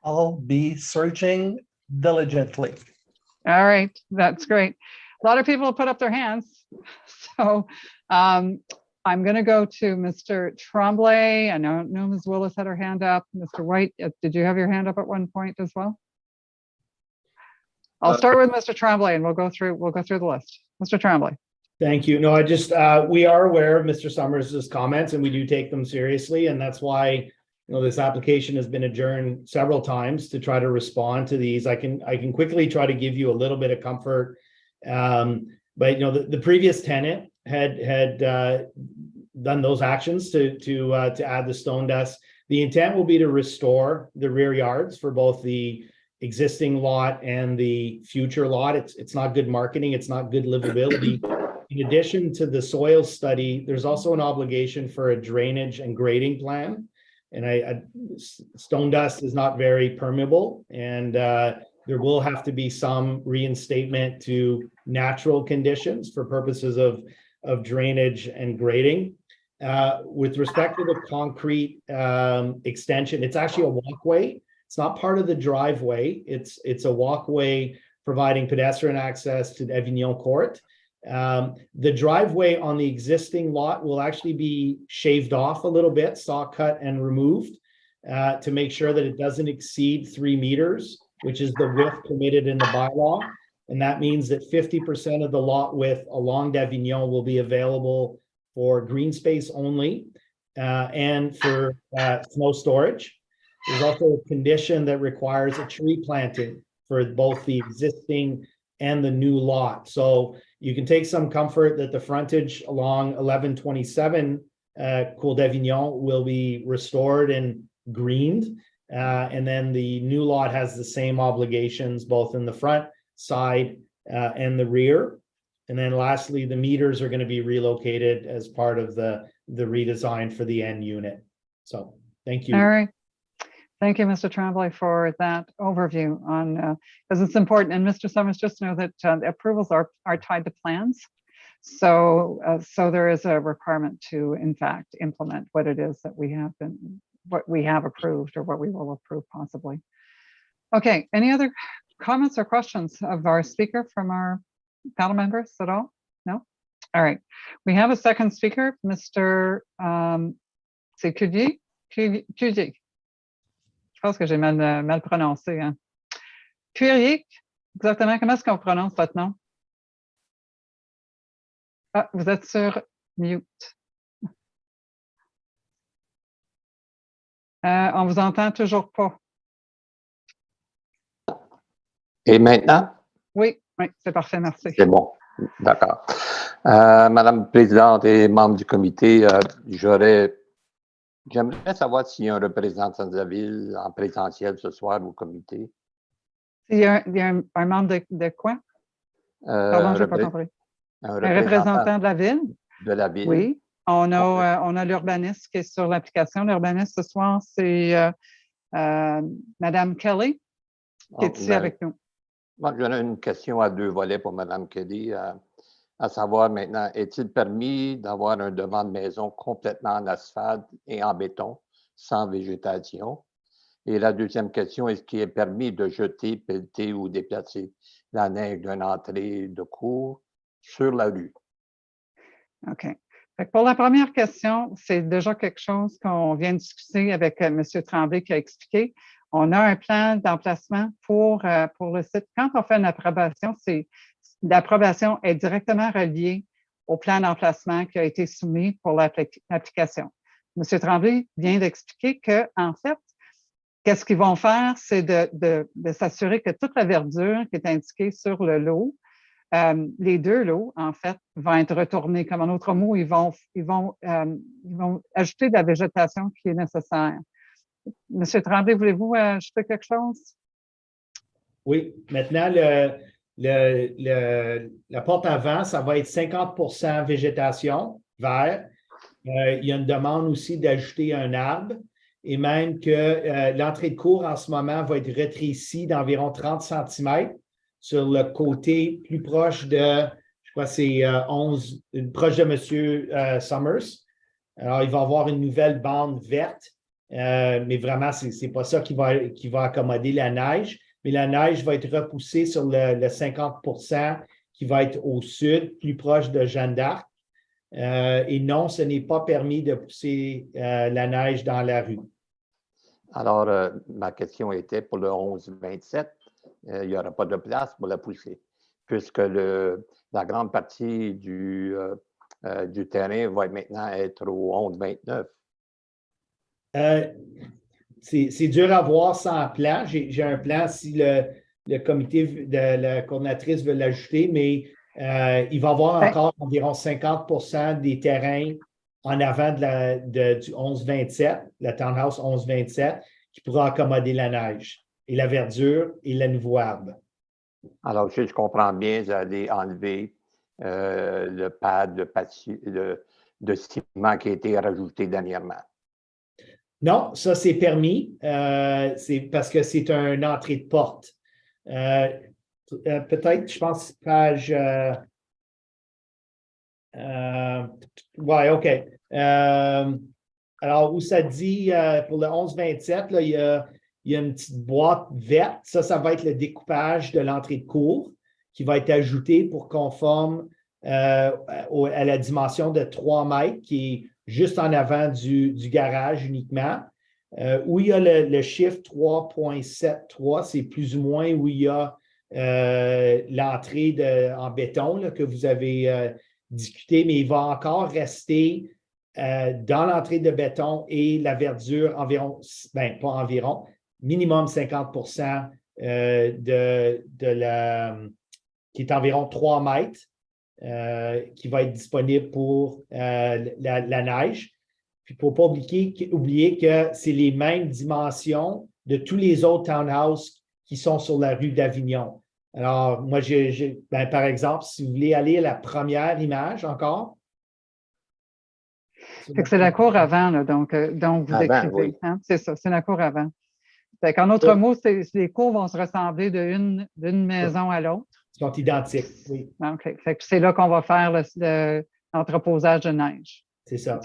I'll be searching diligently. All right, that's great. A lot of people put up their hands. So I'm going to go to Mr. Tremblay. I know Ms. Willis had her hand up. Mr. White, did you have your hand up at one point as well? I'll start with Mr. Tremblay and we'll go through the list. Mr. Tremblay. Thank you. No, I just, we are aware of Mr. Summers' comments and we do take them seriously. And that's why, this application has been adjourned several times to try to respond to these. I can quickly try to give you a little bit of comfort. But the previous tenant had done those actions to add the stone dust. The intent will be to restore the rear yards for both the existing lot and the future lot. It's not good marketing. It's not good livability. In addition to the soil study, there's also an obligation for a drainage and grading plan. And stone dust is not very permeable, and there will have to be some reinstatement to natural conditions for purposes of drainage and grading. With respect to the concrete extension, it's actually a walkway. It's not part of the driveway. It's a walkway providing pedestrian access to Avignon Court. The driveway on the existing lot will actually be shaved off a little bit, saw cut and removed to make sure that it doesn't exceed 3 meters, which is the width permitted in the bylaw. And that means that 50% of the lot width along Avignon will be available for green space only and for snow storage. There's also a condition that requires a tree planting for both the existing and the new lot. So you can take some comfort that the frontage along 1127 Cour d'Avignon will be restored and greened. And then the new lot has the same obligations both in the front, side, and the rear. And then lastly, the meters are going to be relocated as part of the redesign for the end unit. So thank you. All right. Thank you, Mr. Tremblay, for that overview on, because it's important. And Mr. Summers, just know that the approvals are tied to plans. So there is a requirement to, in fact, implement what it is that what we have approved or what we will approve possibly. Okay, any other comments or questions of our speaker from our panel members at all? No? All right. We have a second speaker, Mr. C'est Cudier. Je pense que j'ai mal prononcé. Hein. Cuirier, exactement, comment est-ce qu'on prononce votre nom? Ah, vous êtes sur mute. On vous entend toujours pas. Et maintenant? Oui, oui, c'est parfait, merci. C'est bon, d'accord. Madame la Présidente et membres du comité, j'aimerais savoir s'il y a un représentant de la ville en présentiel ce soir au comité. Il y a un membre de quoi? Pardon, je n'ai pas compris. Un représentant de la ville? De la ville. Oui, on a l'urbaniste qui est sur l'application. L'urbaniste ce soir, c'est Madame Kelly qui est ici avec nous. Moi, j'aurais une question à 2 volets pour Madame Kelly, à savoir maintenant, est-il permis d'avoir un devant de maison complètement en asphalte et en béton, sans végétation? Et la deuxième question, est-ce qu'il est permis de jeter, pelleter ou déplacer la neige d'une entrée de cour sur la rue? OK. Pour la première question, c'est déjà quelque chose qu'on vient de discuter avec M. Tremblay qui a expliqué. On a un plan d'emplacement pour le site. Quand on fait une approbation, l'approbation est directement reliée au plan d'emplacement qui a été soumis pour l'application. M. Tremblay vient d'expliquer qu'en fait, qu'est-ce qu'ils vont faire, c'est de s'assurer que toute la verdure qui est indiquée sur le lot, les 2 lots, en fait, vont être retournés. Comme en autre mot, ils vont ajouter de la végétation qui est nécessaire. Monsieur Tremblay, voulez-vous ajouter quelque chose? Oui, maintenant, la porte avant, ça va être 50% végétation, vert. Il y a une demande aussi d'ajouter un arbre et même que l'entrée de cour en ce moment va être rétrécie d'environ 30 cm sur le côté plus proche de, je crois que c'est 11, proche de M. Summers. Alors, il va y avoir une nouvelle bande verte, mais vraiment, ce n'est pas ça qui va accommoder la neige. Mais la neige va être repoussée sur le 50% qui va être au sud, plus proche de Jeanne d'Arc. Et non, ce n'est pas permis de pousser la neige dans la rue. Alors, ma question était pour le 11-27, il n'y aura pas de place pour la pousser, puisque la grande partie du terrain va maintenant être au 11-29. C'est dur à voir sans plan. J'ai un plan si le comité de la coordinatrice veut l'ajouter, mais il va y avoir encore environ 50% des terrains en avant du 11-27, la townhouse 11-27, qui pourra accommoder la neige et la verdure et le nouveau arbre. Alors, si je comprends bien, vous allez enlever le pad de ciment qui a été rajouté dernièrement. Non, ça c'est permis. C'est parce que c'est une entrée de porte. Peut-être, je pense, page. Ouais, OK. Alors, où ça dit pour le 11-27, là, il y a une petite boîte verte. Ça va être le découpage de l'entrée de cour qui va être ajouté pour conforme à la dimension de 3 mètres qui est juste en avant du garage uniquement. Où il y a le chiffre 3.73, c'est plus ou moins où il y a l'entrée en béton là, que vous avez discuté, mais il va encore rester dans l'entrée de béton et la verdure environ, ben pas environ, minimum 50% qui est environ 3 mètres, qui va être disponible pour la neige. Puis il ne faut pas oublier que c'est les mêmes dimensions de tous les autres townhouses qui sont sur la rue d'Avignon. Alors, moi, par exemple, si vous voulez aller à la première image encore. C'est la cour avant, là, donc vous décrivez. Oui. Hein? C'est ça, c'est la cour avant. En autre mot, les cours vont se ressembler d'une maison à l'autre. Ils sont identiques, oui. OK. C'est là qu'on va faire l'entreposage de neige. C'est ça.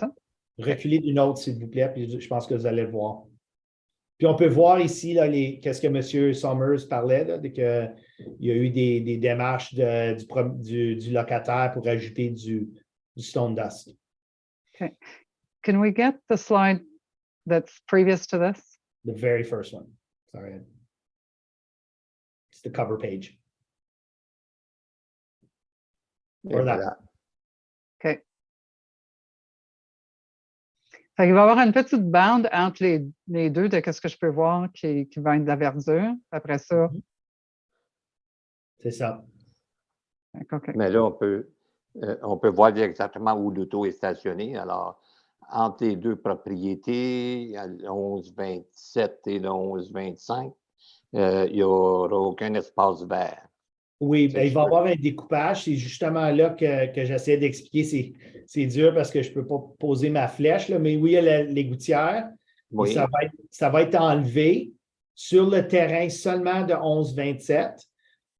Reculez d'une autre, s'il vous plaît, puis je pense que vous allez le voir. Puis on peut voir ici qu'est-ce que M. Summers parlait, qu'il y a eu des démarches du locataire pour ajouter du stone dust. Okay. Can we get the slide that's previous to this? The very first one. Sorry. It's the cover page. Or that. OK. Il va y avoir une petite bande entre les deux de ce que je peux voir qui va être de la verdure. Après ça, C'est ça. OK. Mais là, on peut voir exactement où l'auto est stationnée. Alors, entre les deux propriétés, il y a le 11-27 et le 11-25, il n'y aura aucun espace vert. Oui, ben, il va y avoir un découpage. C'est justement là que j'essaie d'expliquer. C'est dur parce que je ne peux pas poser ma flèche, là, mais oui, il y a les gouttières. Oui. Et ça va être enlevé sur le terrain seulement de 11-27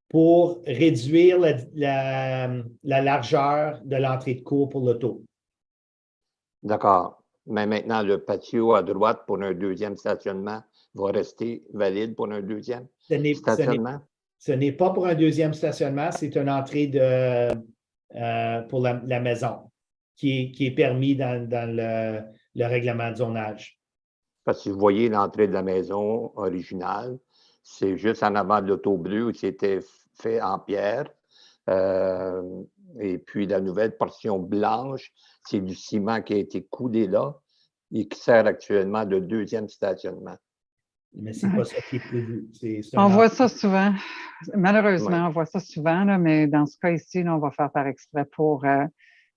pour réduire la largeur de l'entrée de cour pour l'auto. D'accord. Mais maintenant, le patio à droite pour un deuxième stationnement va rester valide pour un deuxième stationnement? Ce n'est pas pour un deuxième stationnement, c'est une entrée pour la maison qui est permis dans le règlement de zonage. Parce que si vous voyez l'entrée de la maison originale, c'est juste en avant de l'auto bleue où c'était fait en pierre. Et puis la nouvelle portion blanche, c'est du ciment qui a été coulé là et qui sert actuellement de deuxième stationnement. Mais ce n'est pas ça qui est prévu. On voit ça souvent. Malheureusement, Oui. on voit ça souvent, là, mais dans ce cas ici, là, on va faire par exprès pour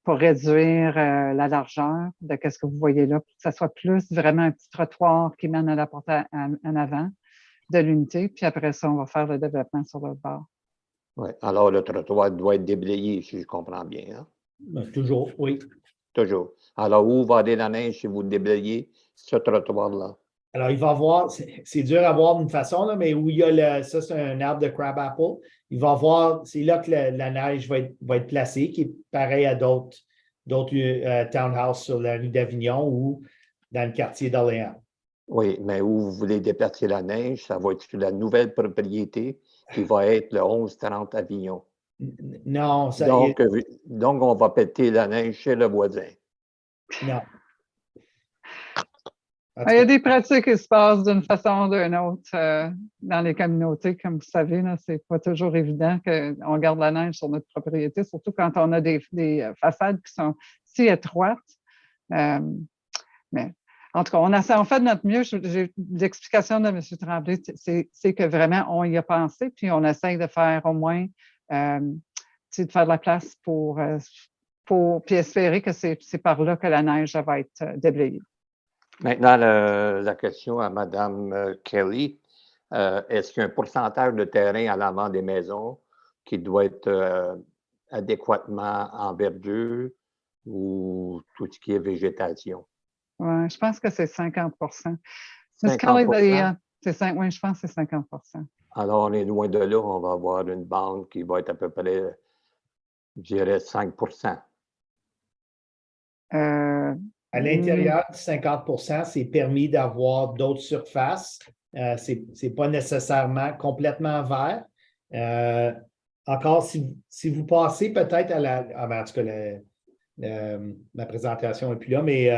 réduire la largeur de ce que vous voyez là, pour que ça soit plus vraiment un petit trottoir qui mène à la porte en avant de l'unité. Puis après ça, on va faire le développement sur l'autre bord. Oui. Alors, le trottoir doit être déblayé, si je comprends bien. Hein? Toujours, oui. Toujours. Alors, où va aller la neige si vous déblayez ce trottoir-là? Alors, il va avoir, c'est dur à voir d'une façon, là, mais où il y a ça, c'est un arbre de crabapple. Il va avoir, c'est là que la neige va être placée, qui est pareil à d'autres townhouses sur la rue d'Avignon ou dans le quartier d'Orléans. Oui, mais où vous voulez déplacer la neige, ça va être sur la nouvelle propriété qui va être le 1130 Avignon. Non, ça donc, on va péter la neige chez le voisin. Non. Il y a des pratiques qui se passent d'une façon ou d'une autre dans les communautés. Comme vous savez, ce n'est pas toujours évident qu'on garde la neige sur notre propriété, surtout quand on a des façades qui sont si étroites. Mais en tout cas, on fait de notre mieux. L'explication de M. Tremblay, c'est que vraiment, on y a pensé, puis on essaye de faire au moins, de faire de la place puis espérer que c'est par là que la neige va être déblayée. Maintenant, la question à Mme Kelly. Est-ce qu'il y a un pourcentage de terrain à l'avant des maisons qui doit être adéquatement en verdure ou tout ce qui est végétation? Oui, je pense que c'est 50 50 oui, je pense que c'est 50 Alors, on est loin de là. On va avoir une bande qui va être à peu près, je dirais, 5 À l'intérieur de 50 c'est permis d'avoir d'autres surfaces. Ce n'est pas nécessairement complètement vert. Encore, si vous passez peut-être en tout cas, ma présentation n'est plus là, mais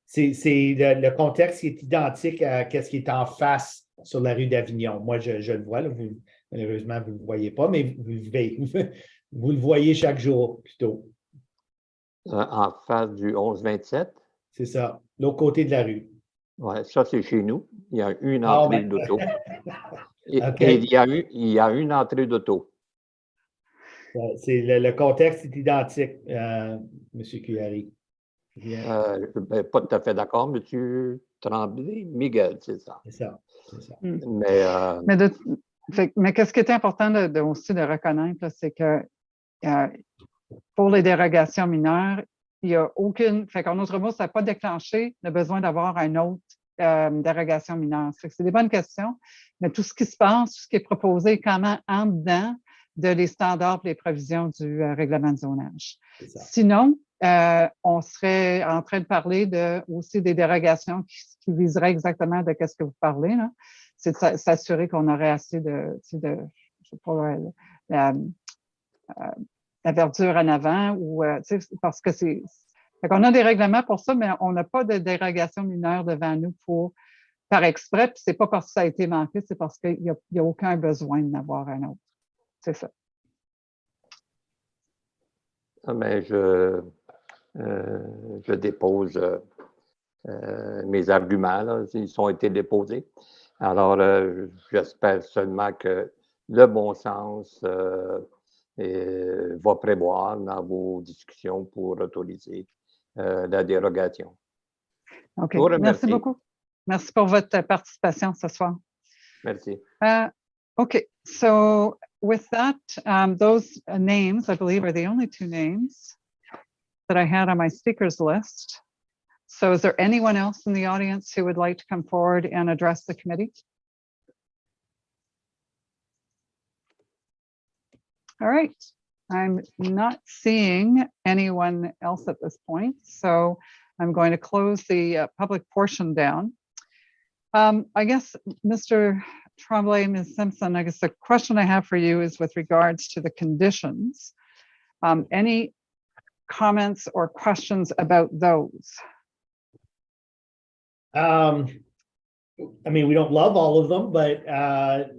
c'est le contexte qui est identique à ce qui est en face sur la rue d'Avignon. Moi, je le vois, là, malheureusement, vous ne le voyez pas, mais vous le voyez chaque jour plutôt. En face du 11-27? C'est ça, l'autre côté de la rue. Oui, ça, c'est chez nous. Il y a une entrée d'auto. Okay. Et il y a une entrée d'auto. C'est le contexte est identique, M. Cuyari. Pas tout à fait d'accord, M. Tremblay. Miguel, c'est ça. C'est ça, c'est ça. Mais qu'est-ce qui est important aussi de reconnaître, c'est que pour les dérogations mineures, il n'y a aucune. Fait qu'en autre mot, ça n'a pas déclenché le besoin d'avoir une autre dérogation mineure. C'est des bonnes questions, mais tout ce qui se passe, tout ce qui est proposé est quand même en dedans de les standards et les provisions du règlement de zonage. Sinon, on serait en train de parler aussi des dérogations qui viseraient exactement de ce que vous parlez. C'est de s'assurer qu'on aurait assez de je sais pas, la verdure en avant ou parce que c'est. On a des règlements pour ça, mais on n'a pas de dérogation mineure devant nous par exprès, puis c'est pas parce que ça a été manqué, c'est parce qu'il n'y a aucun besoin d'en avoir un autre. C'est ça. Mais je dépose mes arguments, là, ils ont été déposés. Alors, j'espère seulement que le bon sens va prévoir dans vos discussions pour autoriser la dérogation. OK. Je vous remercie. Merci beaucoup. Merci pour votre participation ce soir. Merci. Okay, so with that, those names, I believe, are the only two names that I had on my speakers list. So is there anyone else in the audience who would like to come forward and address the committee? All right, I'm not seeing anyone else at this point, so I'm going to close the public portion down. I guess, Mr. Tremblay, Ms. Simpson, I guess the question I have for you is with regards to the conditions. Any comments or questions about those? I mean, we don't love all of them, but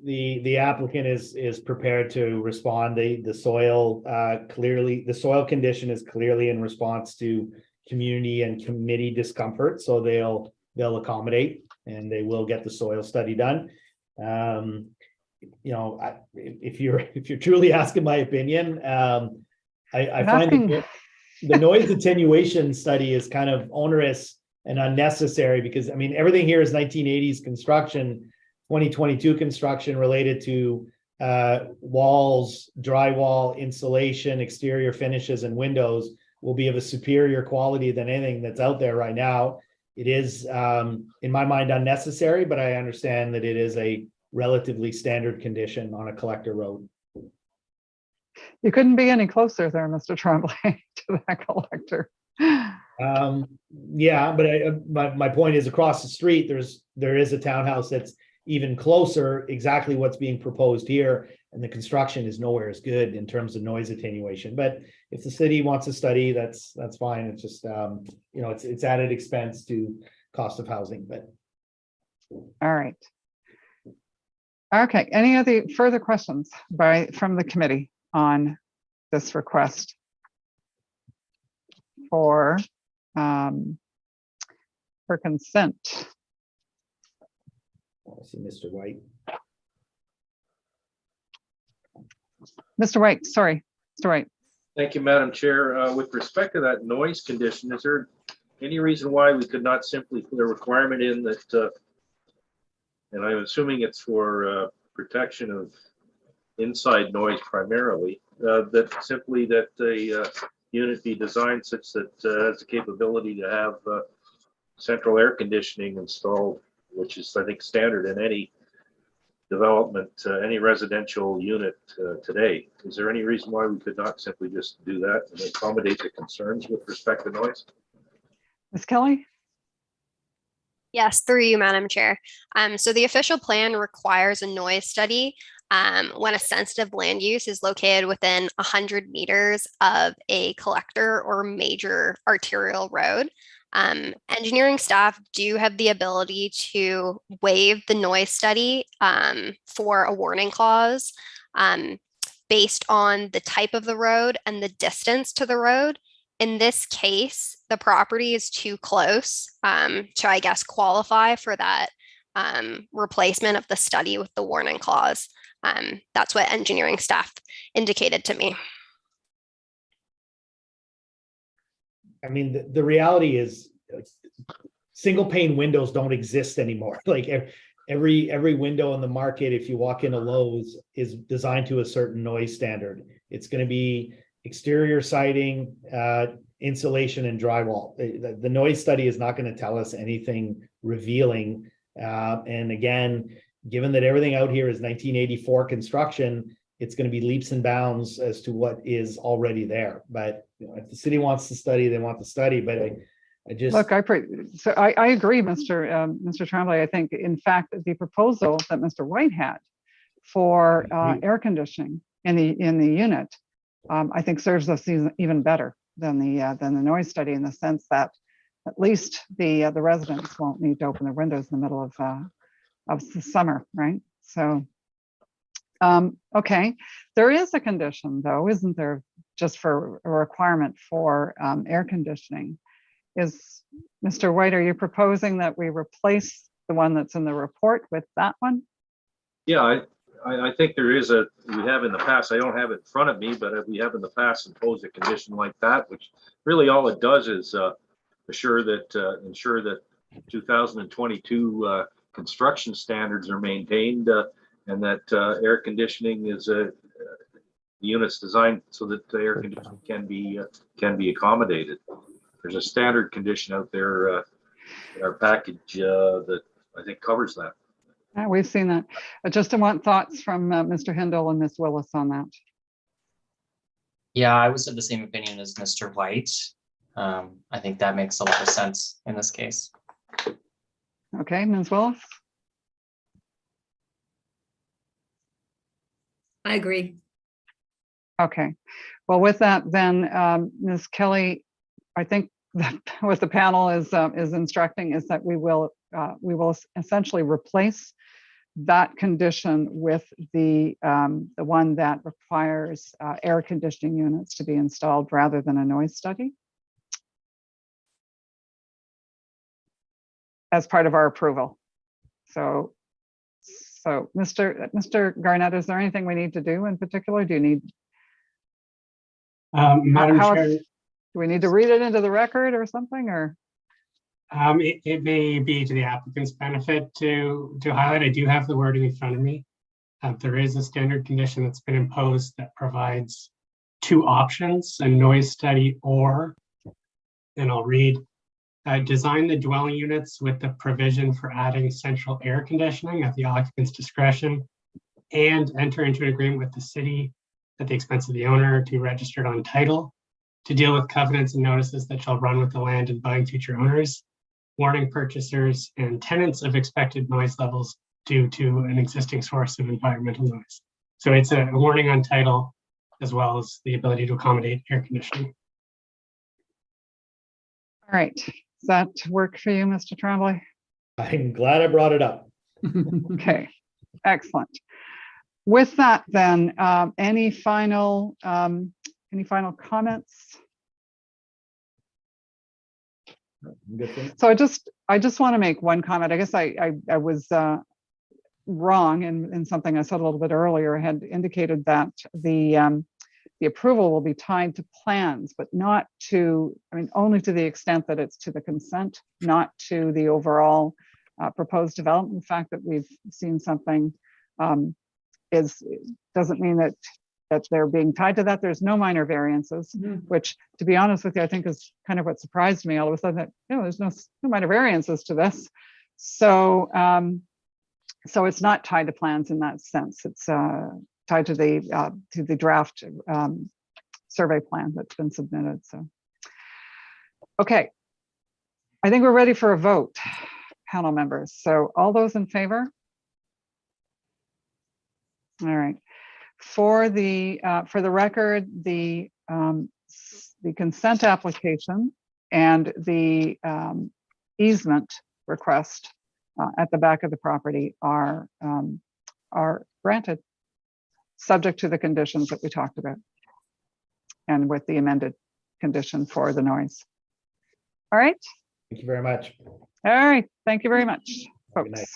the applicant is prepared to respond. The soil clearly, the soil condition is clearly in response to community and committee discomfort, so they'll accommodate and they will get the soil study done. You know, if you're truly asking my opinion, I find the noise attenuation study is kind of onerous and unnecessary because, I mean, everything here is 1980s construction, 2022 construction related to walls, drywall, insulation, exterior finishes, and windows will be of a superior quality than anything that's out there right now. It is, in my mind, unnecessary, but I understand that it is a relatively standard condition on a collector road. You couldn't be any closer there, Mr. Tremblay, to that collector. Yeah, but my point is across the street, there is a townhouse that's even closer, exactly what's being proposed here, and the construction is nowhere as good in terms of noise attenuation. But if the city wants to study, that's fine. It's just you know, it's added expense to cost of housing. But all right. Okay. Any other further questions from the committee on this request for consent? I see Mr. White. Mr. White, sorry, Mr. White. Thank you, Madam Chair. With respect to that noise condition, is there any reason why we could not simply put a requirement in that, and I'm assuming it's for protection of inside noise primarily, that simply that the unit be designed such that it has the capability to have central air conditioning installed, which is, I think, standard in any development, any residential unit today. Is there any reason why we could not simply just do that and accommodate the concerns with respect to noise? Ms. Kelly? Yes, through you, Madam Chair. So the official plan requires a noise study when a sensitive land use is located within 100 meters of a collector or major arterial road. Engineering staff do have the ability to waive the noise study for a warning clause based on the type of the road and the distance to the road. In this case, the property is too close to, I guess, qualify for that replacement of the study with the warning clause. That's what engineering staff indicated to me. I mean, the reality is single pane windows don't exist anymore. Like every window in the market, if you walk into Lowe's, is designed to a certain noise standard. It's going to be exterior siding, insulation, and drywall. The noise study is not going to tell us anything revealing. And again, given that everything out here is 1984 construction, it's going to be leaps and bounds as to what is already there. But you know, if the city wants to study, they want to study. But I just look. I agree, Mr. Tremblay. I think, in fact, the proposal that Mr. White had for air conditioning in the unit, I think serves us even better than the noise study, in the sense that at least the residents won't need to open their windows in the middle of the summer, right? So. Okay, there is a condition, though, isn't there, just for a requirement for air conditioning? Is Mr. White, are you proposing that we replace the one that's in the report with that one? Yeah, I think there is we have in the past, I don't have it in front of me, but we have in the past imposed a condition like that, which really all it does is ensure that 2022 construction standards are maintained and that air conditioning is the units designed so that the air conditioning can be accommodated. There's a standard condition out there in our package that I think covers that. Yeah, we've seen that. I just want thoughts from Mr. Hindle and Ms. Willis on that. Yeah, I was of the same opinion as Mr. White. I think that makes a lot of sense in this case. Okay, Ms. Willis? I agree. Okay. Well, with that, then, Ms. Kelly, I think that what the panel is instructing is that we will essentially replace that condition with the one that requires air conditioning units to be installed rather than a noise study as part of our approval. So Mr. Garnett, is there anything we need to do in particular? Do you need Madam Chair, do we need to read it into the record or something, or? it may be to the applicant's benefit to highlight. I do have the wording in front of me. There is a standard condition that's been imposed that provides two options, a noise study or, and I'll read, design the dwelling units with the provision for adding central air conditioning at the occupant's discretion and enter into an agreement with the city at the expense of the owner to be registered on title to deal with covenants and notices that shall run with the land and buying future owners, warning purchasers and tenants of expected noise levels due to an existing source of environmental noise. So it's a warning on title as well as the ability to accommodate air conditioning. All right. Does that work for you, Mr. Tremblay? I'm glad I brought it up. Okay, excellent. With that, then, any final comments? So I just want to make one comment. I guess I was wrong in something I said a little bit earlier. I had indicated that the approval will be tied to plans, but not to, I mean, only to the extent that it's to the consent, not to the overall proposed development. The fact that we've seen something doesn't mean that they're being tied to that. There's no minor variances, which, to be honest with you, I think is kind of what surprised me all of a sudden, that there's no minor variances to this. So so it's not tied to plans in that sense. It's tied to the draft survey plan that's been submitted. So okay, I think we're ready for a vote, panel members. So all those in favor? All right. For the record, the consent application and the easement request at the back of the property are granted, subject to the conditions that we talked about, and with the amended condition for the noise. All right. Thank you very much. All right. Thank you very much, folks. Good night.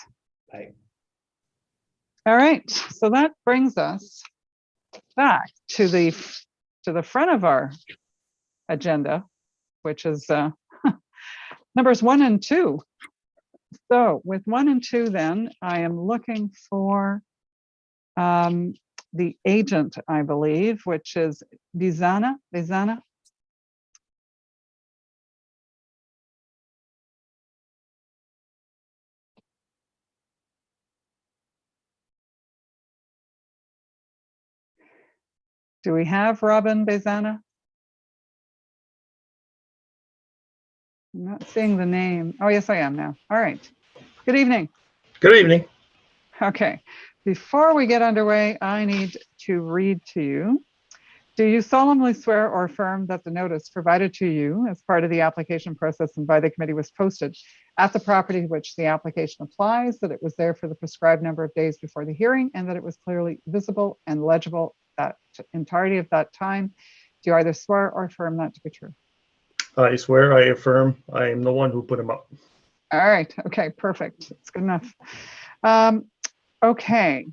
Bye. All right. So that brings us back to the front of our agenda, which is numbers 1 and 2. So with 1 and 2, then I am looking for the agent, I believe, which is Lizana. Do we have Robin Bezana? I'm not seeing the name. Oh, yes, I am now. All right. Good evening. Good evening. Okay. Before we get underway, I need to read to you. Do you solemnly swear or affirm that the notice provided to you as part of the application process and by the committee was posted at the property to which the application applies, that it was there for the prescribed number of days before the hearing, and that it was clearly visible and legible that entirety of that time? Do you either swear or affirm that to be true? I swear, I affirm, I am the one who put him up. All right. Okay, perfect. That's good enough. Okay.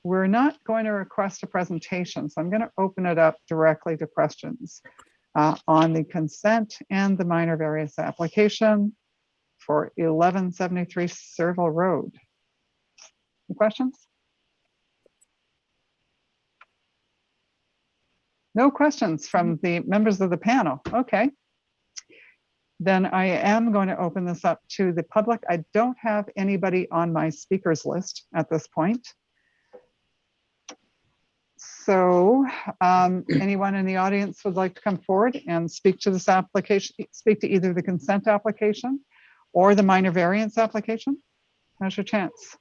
we're not going to request a presentation, so I'm going to open it up directly to questions on the consent and the minor variance application for 1173 Serval Road. Any questions? No questions from the members of the panel. Okay. Then I am going to open this up to the public. I don't have anybody on my speakers list at this point. So anyone in the audience would like to come forward and speak to this application, speak to either the consent application or the minor variance application? Now's your chance.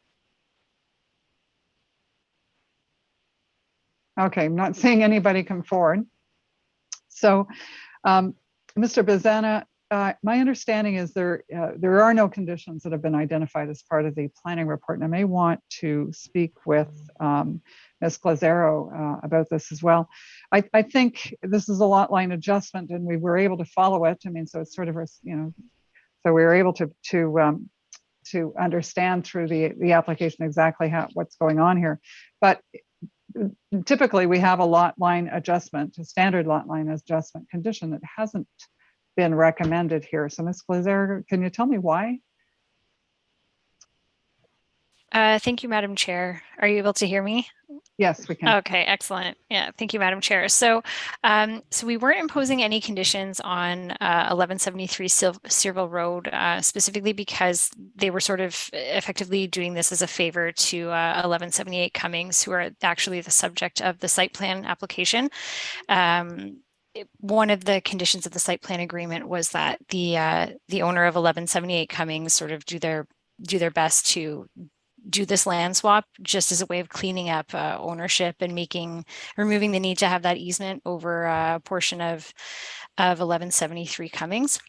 Okay, I'm not seeing anybody come forward. So Mr. Bazana, my understanding is there are no conditions that have been identified as part of the planning report, and I may want to speak with Ms. Glazero about this as well. I think this is a lot line adjustment, and we were able to follow it. I mean, so it's sort of, you know, so we were able to understand through the application exactly what's going on here. But typically we have a lot line adjustment, a standard lot line adjustment condition that hasn't been recommended here. So Ms. Glazero, can you tell me why? Thank you, Madam Chair. Are you able to hear me? Yes, we can. Okay, excellent. Yeah, thank you, Madam Chair. So, so we weren't imposing any conditions on 1173 Serval Road, specifically because they were sort of effectively doing this as a favor to 1178 Cummings, who are actually the subject of the site plan application. One of the conditions of the site plan agreement was that the owner of 1178 Cummings sort of do their best to do this land swap just as a way of cleaning up ownership and removing the need to have that easement over a portion of 1173 Cummings.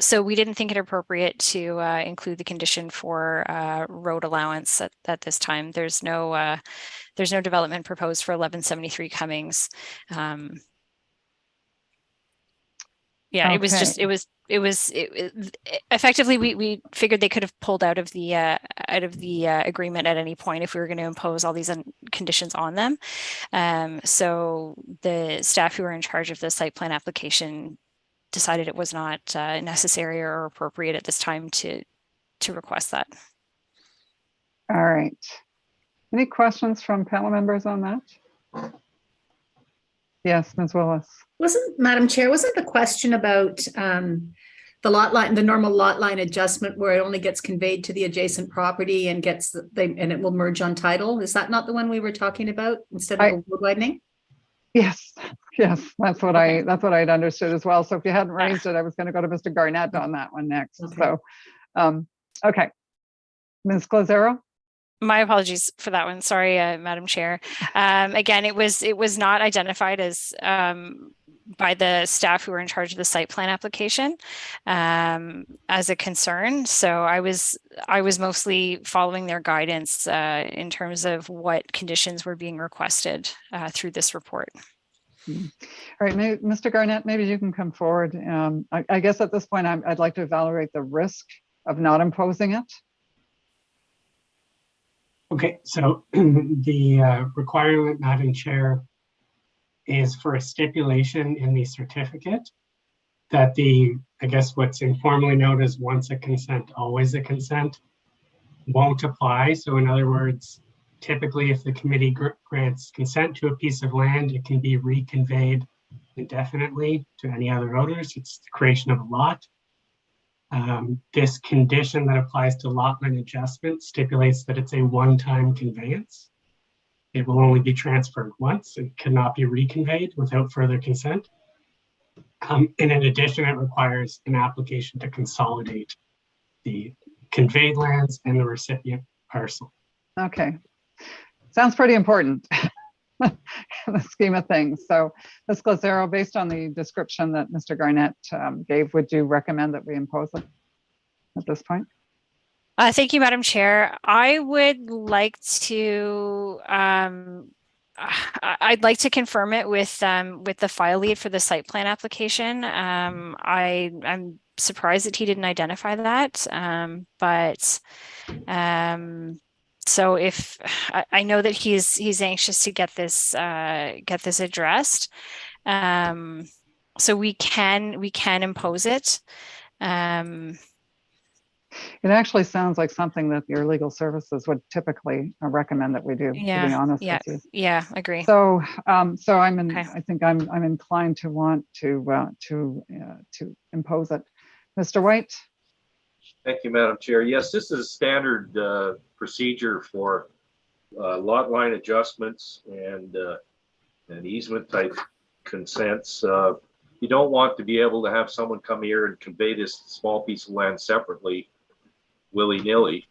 So we didn't think it appropriate to include the condition for road allowance at this time. There's no development proposed for 1173 Cummings. Yeah, okay. It was effectively we figured they could have pulled out of the agreement at any point if we were going to impose all these conditions on them. So the staff who were in charge of the site plan application decided it was not necessary or appropriate at this time to request that. All right. Any questions from panel members on that? Yes, Ms. Willis. Madam Chair, wasn't the question about the lot line, the normal lot line adjustment where it only gets conveyed to the adjacent property and and it will merge on title? Is that not the one we were talking about instead of the road widening? Yes, that's what I'd understood as well. So if you hadn't raised it, I was going to go to Mr. Garnett on that one next. Okay. So, okay, Ms. Glazero. My apologies for that one. Sorry, Madam Chair. Again, it was not identified as by the staff who were in charge of the site plan application as a concern. So I was mostly following their guidance in terms of what conditions were being requested through this report. All right, Mr. Garnett, maybe you can come forward. I guess at this point, I'd like to evaluate the risk of not imposing it. Okay, so the requirement, Madam Chair, is for a stipulation in the certificate that I guess what's informally known as once a consent, always a consent, won't apply. So in other words, typically if the committee grants consent to a piece of land, it can be reconveyed indefinitely to any other owners. It's the creation of a lot. This condition that applies to lot line adjustment stipulates that it's a one-time conveyance. It will only be transferred once. It cannot be reconveyed without further consent. And in addition, it requires an application to consolidate the conveyed lands and the recipient parcel. Okay, sounds pretty important in the scheme of things. So Ms. Glazero, based on the description that Mr. Garnett gave, would you recommend that we impose it at this point? Thank you, Madam Chair. I would like to I'd like to confirm it with the file lead for the site plan application. I'm surprised that he didn't identify that, but So if I know that he's anxious to get this addressed, so we can impose it. It actually sounds like something that your legal services would typically recommend that we do, to be honest with you. Yeah, agree. So, so I think I'm inclined to want to impose it. Mr. White? Thank you, Madam Chair. Yes, this is a standard procedure for lot line adjustments and easement type consents. You don't want to be able to have someone come here and convey this small piece of land separately, willy-nilly.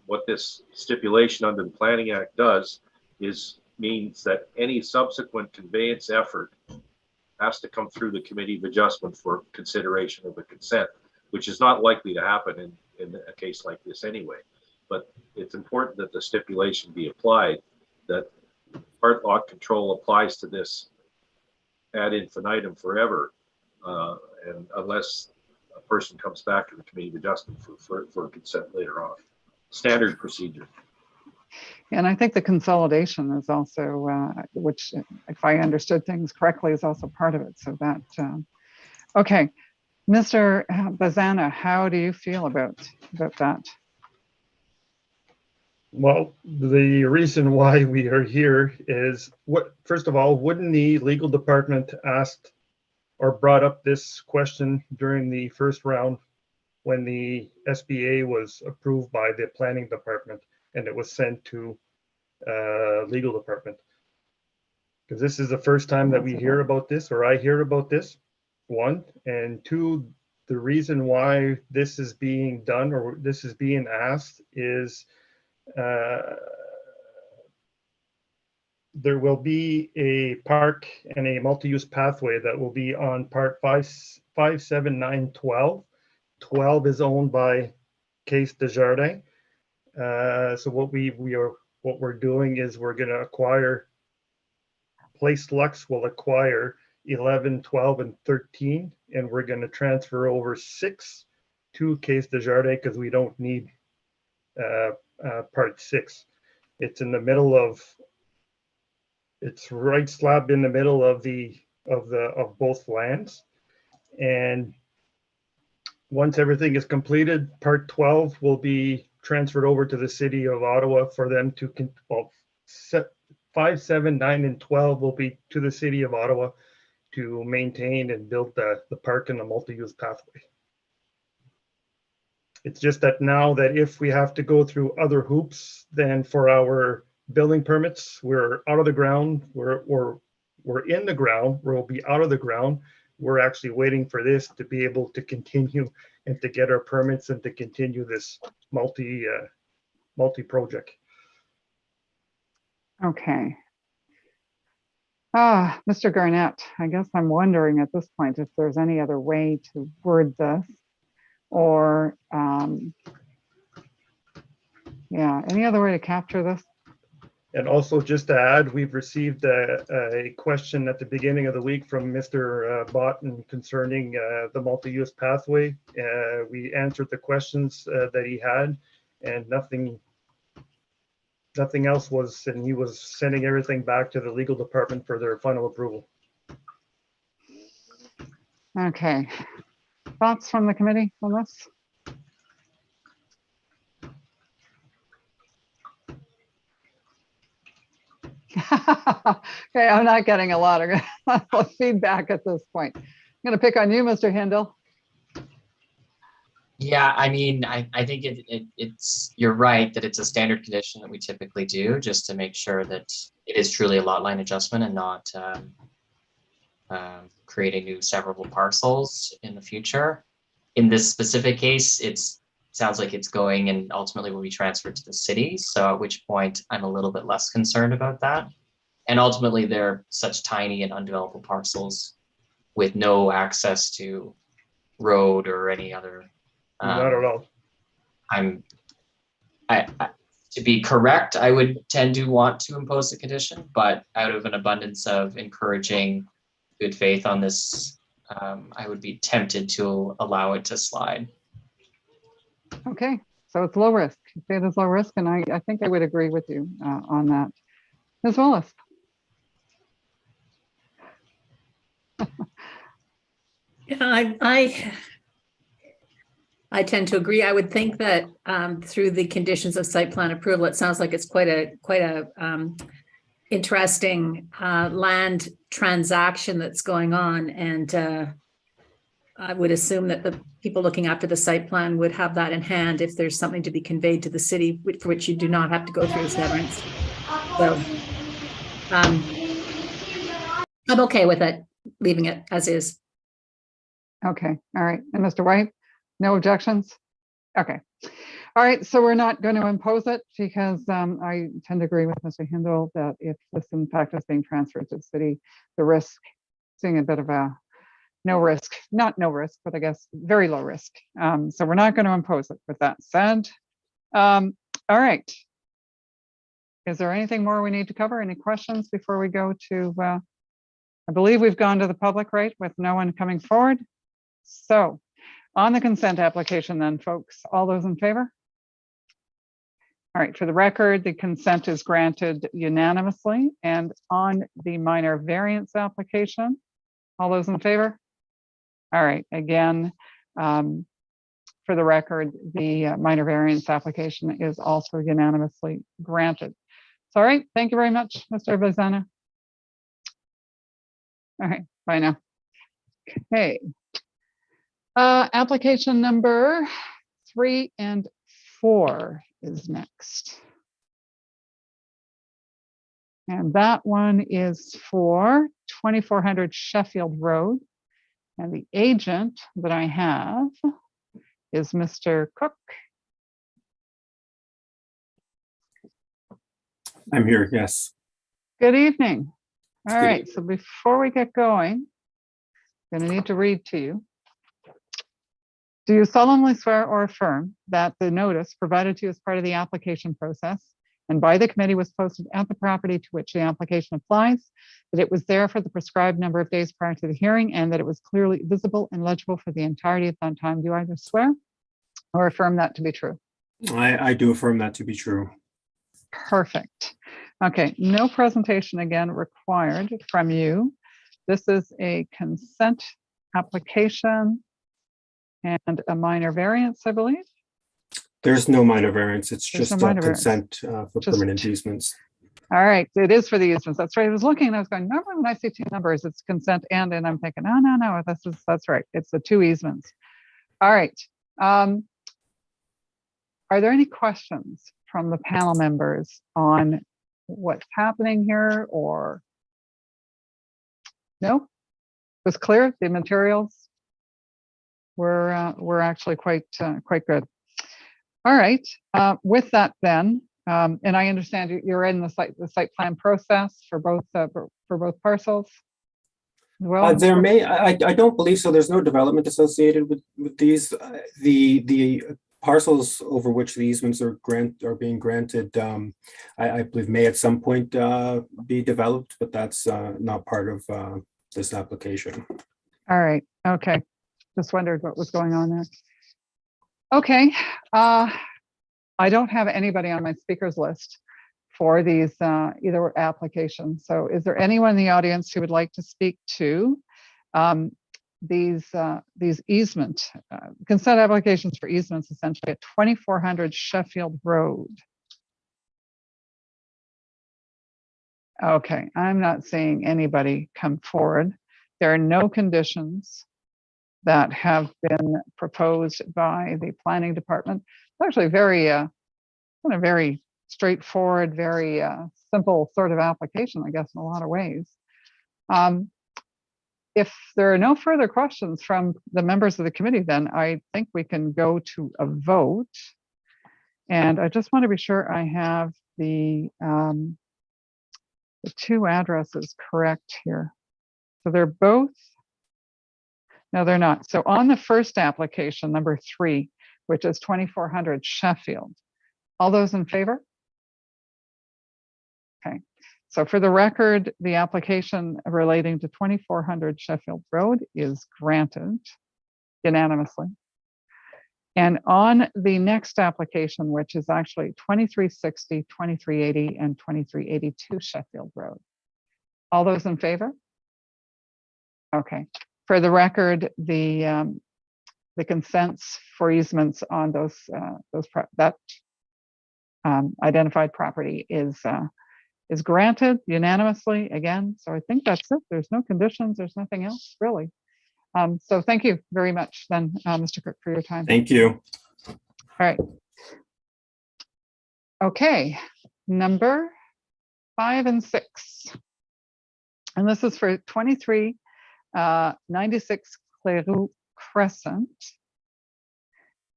What this stipulation under the Planning Act does means that any subsequent conveyance effort has to come through the Committee of Adjustment for consideration of a consent, which is not likely to happen in a case like this anyway. But it's important that the stipulation be applied, that part lot control applies to this ad infinitum forever, and unless a person comes back to the Committee of Adjustment for consent later on. Standard procedure. And I think the consolidation is also, which, if I understood things correctly, is also part of it. So that, okay. Mr. Bazana, how do you feel about that? Well, the reason why we are here is first of all, wouldn't the legal department asked or brought up this question during the first round when the SBA was approved by the planning department and it was sent to legal department? Because this is the first time that we hear about this, or I hear about this, one. And two, the reason why this is being done or this is being asked is there will be a park and a multi-use pathway that will be on part 57912. 12 is owned by Case Desjardins. So what we're doing is we're going to acquire, Place Lux will acquire 11, 12, and 13, and we're going to transfer over 6 to Case Desjardins because we don't need part 6. It's in the middle of, it's right slab in the middle of both lands. And once everything is completed, part 12 will be transferred over to the city of Ottawa for them to, 5, 7, 9, and 12 will be to the city of Ottawa to maintain and build the park and the multi-use pathway. It's just that now that if we have to go through other hoops than for our building permits, we're out of the ground, we're in the ground, we'll be out of the ground. We're actually waiting for this to be able to continue and to get our permits and to continue this multi-project. Okay. Mr. Garnett, I guess I'm wondering at this point if there's any other way to word this, or yeah, any other way to capture this? And also just to add, we've received a question at the beginning of the week from Mr. Botten concerning the multi-use pathway. We answered the questions that he had, and nothing else was, and he was sending everything back to the legal department for their final approval. Okay. Thoughts from the committee on this? Okay, I'm not getting a lot of feedback at this point. I'm going to pick on you, Mr. Hindle. Yeah, I mean, I think it's, you're right that it's a standard condition that we typically do just to make sure that it is truly a lot line adjustment and not creating new severable parcels in the future. In this specific case, it sounds like it's going and ultimately will be transferred to the city. So at which point I'm a little bit less concerned about that. And ultimately they're such tiny and undeveloped parcels with no access to road or any other. Not at all. To be correct, I would tend to want to impose the condition, but out of an abundance of encouraging good faith on this, I would be tempted to allow it to slide. Okay, So it's low risk. You say it is low risk, and I think I would agree with you on that. Ms. Willis? Yeah, I tend to agree. I would think that through the conditions of site plan approval, it sounds like it's quite a interesting land transaction that's going on, and I would assume that the people looking after the site plan would have that in hand if there's something to be conveyed to the city for which you do not have to go through severance. So I'm okay with it, leaving it as is. Okay, all right. And Mr. White, no objections? Okay. All right, so we're not going to impose it because I tend to agree with Mr. Hindle that if this in fact is being transferred to the city, the risk, seeing a bit of a no risk, not no risk, but I guess very low risk. So we're not going to impose it. With that said, all right. Is there anything more we need to cover? Any questions before we go to, I believe we've gone to the public, right, with no one coming forward. So on the consent application then, folks, all those in favor? All right, for the record, the consent is granted unanimously. And on the minor variance application, all those in favor? All right, again, for the record, the minor variance application is also unanimously granted. So, all right, thank you very much, Mr. Bazana. All right, bye now. Okay. Application number 3 and 4 is next. And that one is for 2400 Sheffield Road. And the agent that I have is Mr. Cook. I'm here, yes. Good evening. All Good right, evening. so before we get going, I'm going to need to read to you. Do you solemnly swear or affirm that the notice provided to you as part of the application process and by the committee was posted at the property to which the application applies, that it was there for the prescribed number of days prior to the hearing, and that it was clearly visible and legible for the entirety of that time? Do you either swear or affirm that to be true? I do affirm that to be true. Perfect. Okay, no presentation again required from you. This is a consent application and a minor variance, I believe. There's no minor variance. It's There's just no minor variance. consent for Just- permanent easements. All right, it is for the easements. That's right. I was looking and I was going, normally when I see two numbers, it's consent and I'm thinking, oh, no, that's right. It's the two easements. All right. Are there any questions from the panel members on what's happening here, or no? It was clear. The materials were actually quite good. All right. With that, then, and I understand you're in the site plan process for both parcels. Well, There may, I don't believe so. There's no development associated with these. The parcels over which the easements are being granted, I believe may at some point be developed, but that's not part of this application. all right. Okay. Just wondered what was going on there. Okay. I don't have anybody on my speakers list for these either applications. So is there anyone in the audience who would like to speak to these easement consent applications for easements essentially at 2400 Sheffield Road? Okay, I'm not seeing anybody come forward. There are no conditions that have been proposed by the planning department. It's actually very kind of very straightforward, very simple sort of application, I guess, in a lot of ways. If there are no further questions from the members of the committee, then I think we can go to a vote. And I just want to be sure I have the two addresses correct here. So they're both, no, they're not. So on the first application, number 3, which is 2400 Sheffield, all those in favor? Okay. So for the record, the application relating to 2400 Sheffield Road is granted unanimously. And on the next application, which is actually 2360, 2380, and 2382 Sheffield Road. All those in favor? Okay. For the record, the consents for easements on that identified property is granted unanimously again. So I think that's it. There's no conditions. There's nothing else really. So thank you very much then, Mr. Cook, for your time. Thank you. All right. Okay, number 5 and 6. And this is for 2396 Cleroux Crescent.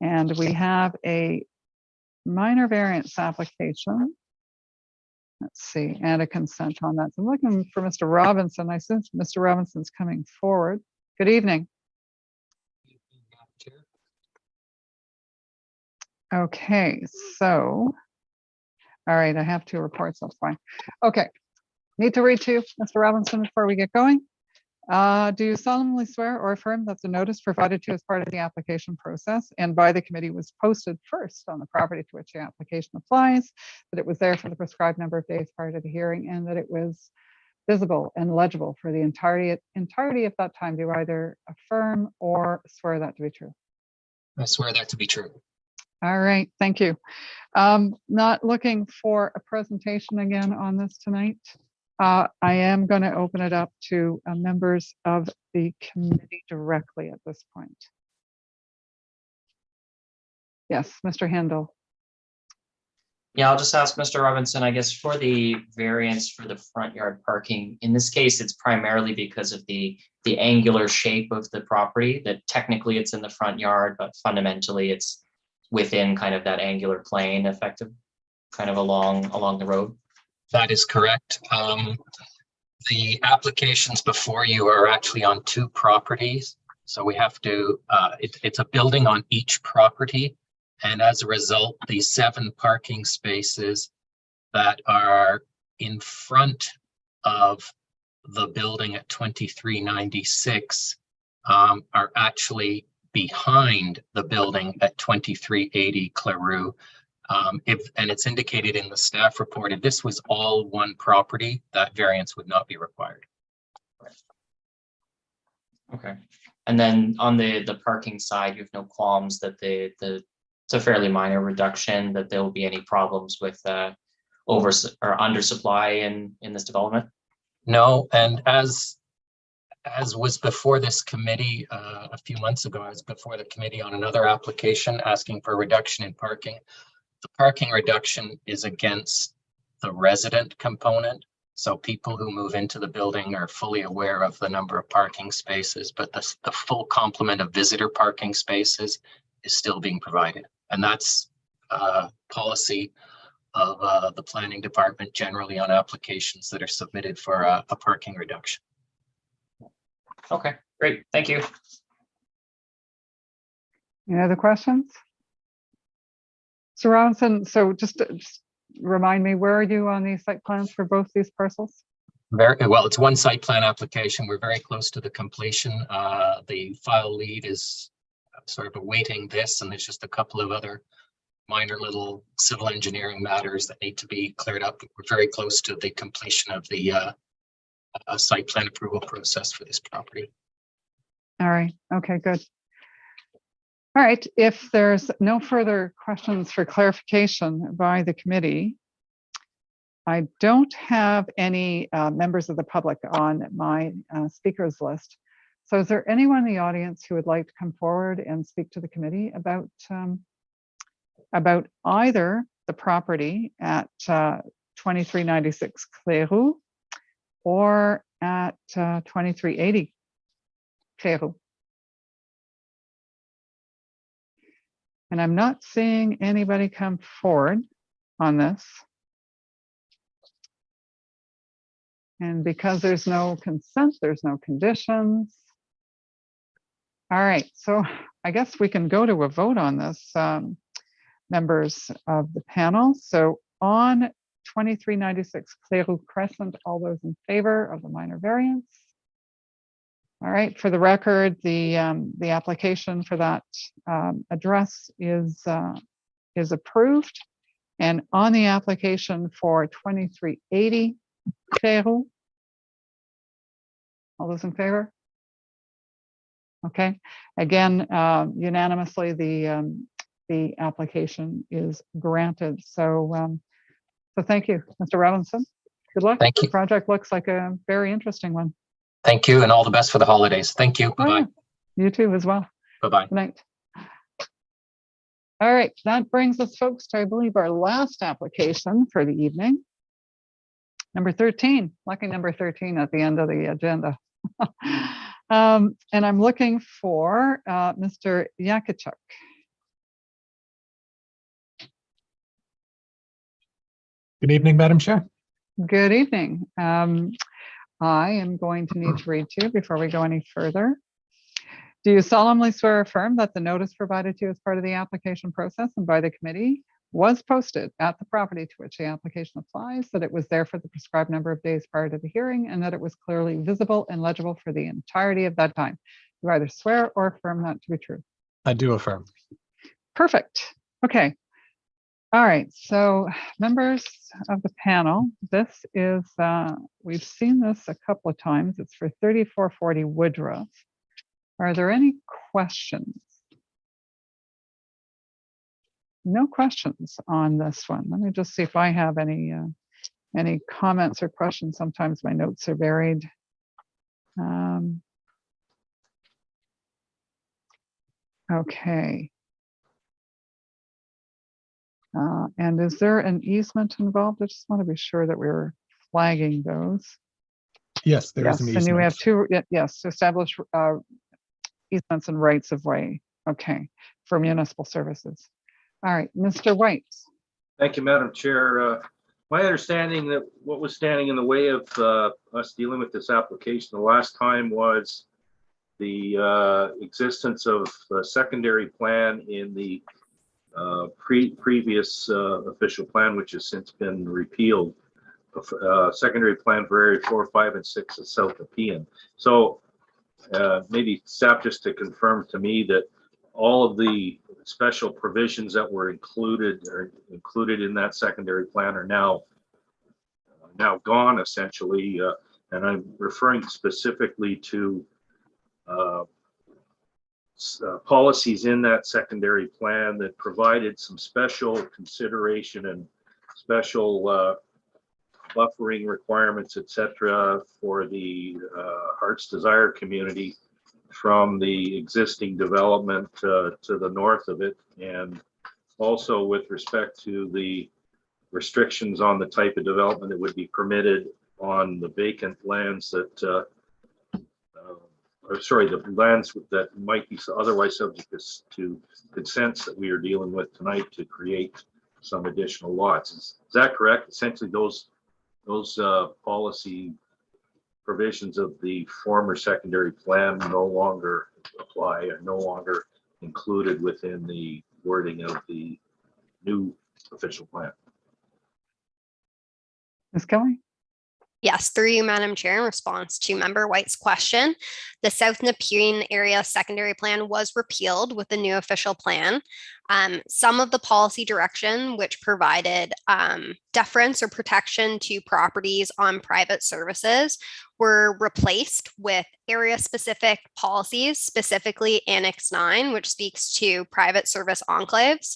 And we have a minor variance application. Let's see, and a consent on that. So I'm looking for Mr. Robinson. I sense Mr. Robinson's coming forward. Good evening. Okay, so, all right, I have 2 reports, that's fine. Okay, need to read to you, Mr. Robinson, before we get going. Do you solemnly swear or affirm that the notice provided to you as part of the application process and by the committee was posted first on the property to which the application applies, that it was there for the prescribed number of days prior to the hearing, and that it was visible and legible for the entirety of that time? Do you either affirm or swear that to be true? I swear that to be true. All right, thank you. Not looking for a presentation again on this tonight. I am going to open it up to members of the committee directly at this point. Yes, Mr. Handel. Yeah, I'll just ask Mr. Robinson, I guess, for the variance for the front yard parking. In this case, it's primarily because of the angular shape of the property, that technically it's in the front yard, but fundamentally it's within kind of that angular plane, effective kind of along the road. That is correct. The applications before you are actually on 2 properties. So we have to, it's a building on each property. And as a result, the 7 parking spaces that are in front of the building at 2396 are actually behind the building at 2380 Cleroux. And it's indicated in the staff report, if this was all one property, that variance would not be required. Okay. And then on the parking side, you have no qualms that it's a fairly minor reduction, that there will be any problems with over or undersupply in this development? No, and as was before this committee a few months ago, I was before the committee on another application asking for a reduction in parking. The parking reduction is against the resident component. So people who move into the building are fully aware of the number of parking spaces, but the full complement of visitor parking spaces is still being provided. And that's policy of the planning department generally on applications that are submitted for a parking reduction. Okay, great. Thank you. Any other questions? So Robinson, so just remind me, where are you on these site plans for both these parcels? Very well, it's one site plan application. We're very close to the completion. The file lead is sort of awaiting this, and there's just a couple of other minor little civil engineering matters that need to be cleared up. We're very close to the completion of the site plan approval process for this property. All right, okay, good. All right, if there's no further questions for clarification by the committee, I don't have any members of the public on my speakers list. So is there anyone in the audience who would like to come forward and speak to the committee about either the property at 2396 Cleroux or at 2380 Cleroux? And I'm not seeing anybody come forward on this. And because there's no consent, there's no conditions. All right, so I guess we can go to a vote on this, members of the panel. So on 2396 Cleroux Crescent, all those in favor of the minor variance? All right, for the record, the application for that address is approved. And on the application for 2380 Cherou, all those in favor? Okay, again, unanimously, the application is granted. So, so thank you, Mr. Robinson. Good luck. Thank The you. project looks like a very interesting one. Thank you, and all the best for the holidays. Thank you. Bye-bye. You too as well. Bye-bye. Good night. All right, that brings us, folks, to, I believe, our last application for the evening. Number 13, lucky number 13 at the end of the agenda. And I'm looking for Mr. Yakichuk. Good evening, Madam Chair. Good evening. I am going to need to read to you before we go any further. Do you solemnly swear or affirm that the notice provided to you as part of the application process and by the committee was posted at the property to which the application applies, that it was there for the prescribed number of days prior to the hearing, and that it was clearly visible and legible for the entirety of that time? You either swear or affirm that to be true. I do affirm. Perfect. Okay. All right. So members of the panel, this is, we've seen this a couple of times. It's for 3440 Woodruff. Are there any questions? No questions on this one. Let me just see if I have any comments or questions. Sometimes my notes are buried. Okay. And is there an easement involved? I just want to be sure that we're flagging those. Yes, there is an Yes, and you have easement. two, yes, to establish easements and rights of way. Okay, for municipal services. All right, Mr. White. Thank you, Madam Chair. My understanding that what was standing in the way of us dealing with this application the last time was the existence of a secondary plan in the previous official plan, which has since been repealed. Secondary plan for area 4, 5, and 6 of South Nepean. So maybe staff just to confirm to me that all of the special provisions that were included in that secondary plan are now gone essentially, and I'm referring specifically to policies in that secondary plan that provided some special consideration and special buffering requirements, etc., for the Heart's Desire community from the existing development to the north of it, and also with respect to the restrictions on the type of development that would be permitted on the vacant lands that, or sorry, the lands that might be otherwise subject to consents that we are dealing with tonight to create some additional lots. Is that correct? Essentially, those policy provisions of the former secondary plan no longer apply, are no longer included within the wording of the new official plan. Ms. Kelly? Yes, through you, Madam Chair, in response to Member White's question, the South Nepean area secondary plan was repealed with the new official plan. Some of the policy direction, which provided deference or protection to properties on private services, were replaced with area-specific policies, specifically Annex 9, which speaks to private service enclaves.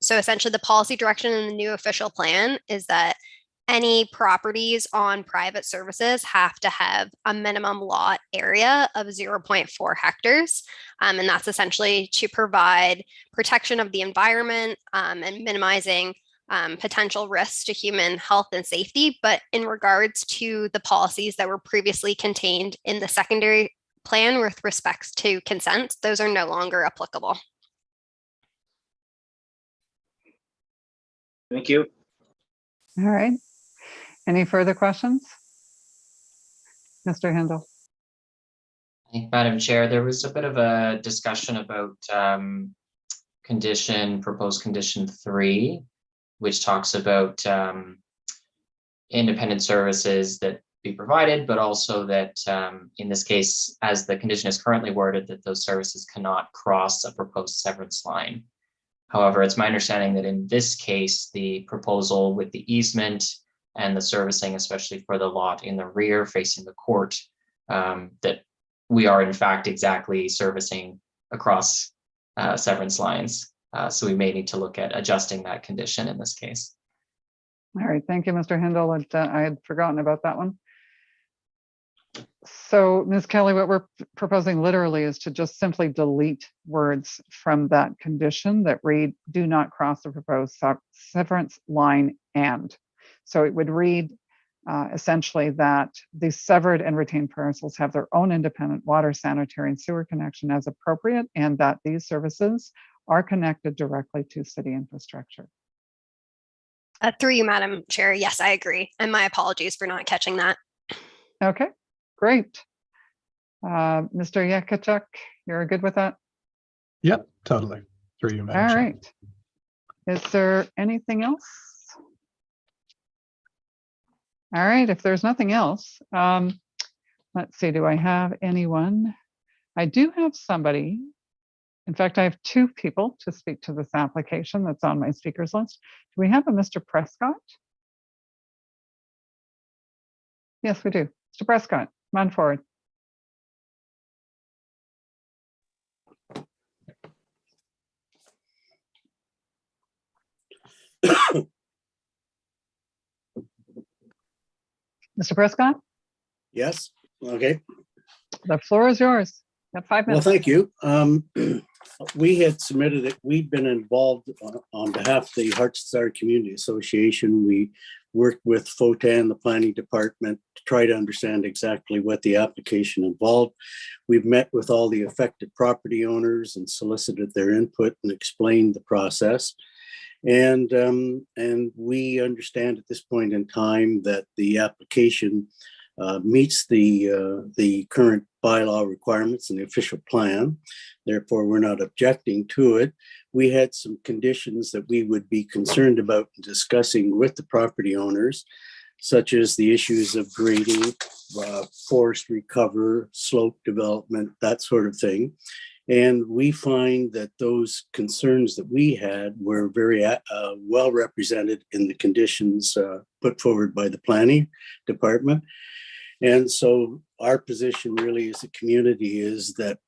So essentially, the policy direction in the new official plan is that any properties on private services have to have a minimum lot area of 0.4 hectares. And that's essentially to provide protection of the environment and minimizing potential risks to human health and safety. But in regards to the policies that were previously contained in the secondary plan with respects to consent, those are no longer applicable. Thank you. All right. Any further questions? Mr. Handel. Madam Chair, there was a bit of a discussion about proposed condition 3, which talks about independent services that be provided, but also that in this case, as the condition is currently worded, that those services cannot cross a proposed severance line. However, it's my understanding that in this case, the proposal with the easement and the servicing, especially for the lot in the rear facing the court, that we are in fact exactly servicing across severance lines. So we may need to look at adjusting that condition in this case. All right, thank you, Mr. Hindle. I had forgotten about that one. So, Ms. Kelly, what we're proposing literally is to just simply delete words from that condition that read, do not cross the proposed severance line and. So it would read essentially that the severed and retained parcels have their own independent water, sanitary, and sewer connection as appropriate, and that these services are connected directly to city infrastructure. Through you, Madam Chair. Yes, I agree. And my apologies for not catching that. Okay, great. Mr. Yakachuk, you're good with that? Yep, totally. Through you, Madam All Chair. right. Is there anything else? All right, if there's nothing else, let's see, do I have anyone? I do have somebody. In fact, I have two people to speak to this application that's on my speakers list. Do we have a Mr. Prescott? Yes, we do. Mr. Prescott, come on forward. Mr. Prescott? Yes, okay. The floor is yours. You have 5 Well, minutes. thank you. We had submitted it. We've been involved on behalf of the Hartstar Community Association. We worked with FOTAN, the planning department, to try to understand exactly what the application involved. We've met with all the affected property owners and solicited their input and explained the process. And we understand at this point in time that the application meets the current bylaw requirements and the official plan. Therefore, we're not objecting to it. We had some conditions that we would be concerned about discussing with the property owners, such as the issues of grading, forestry cover, slope development, that sort of thing. And we find that those concerns that we had were very well represented in the conditions put forward by the planning department. And so our position really as a community is that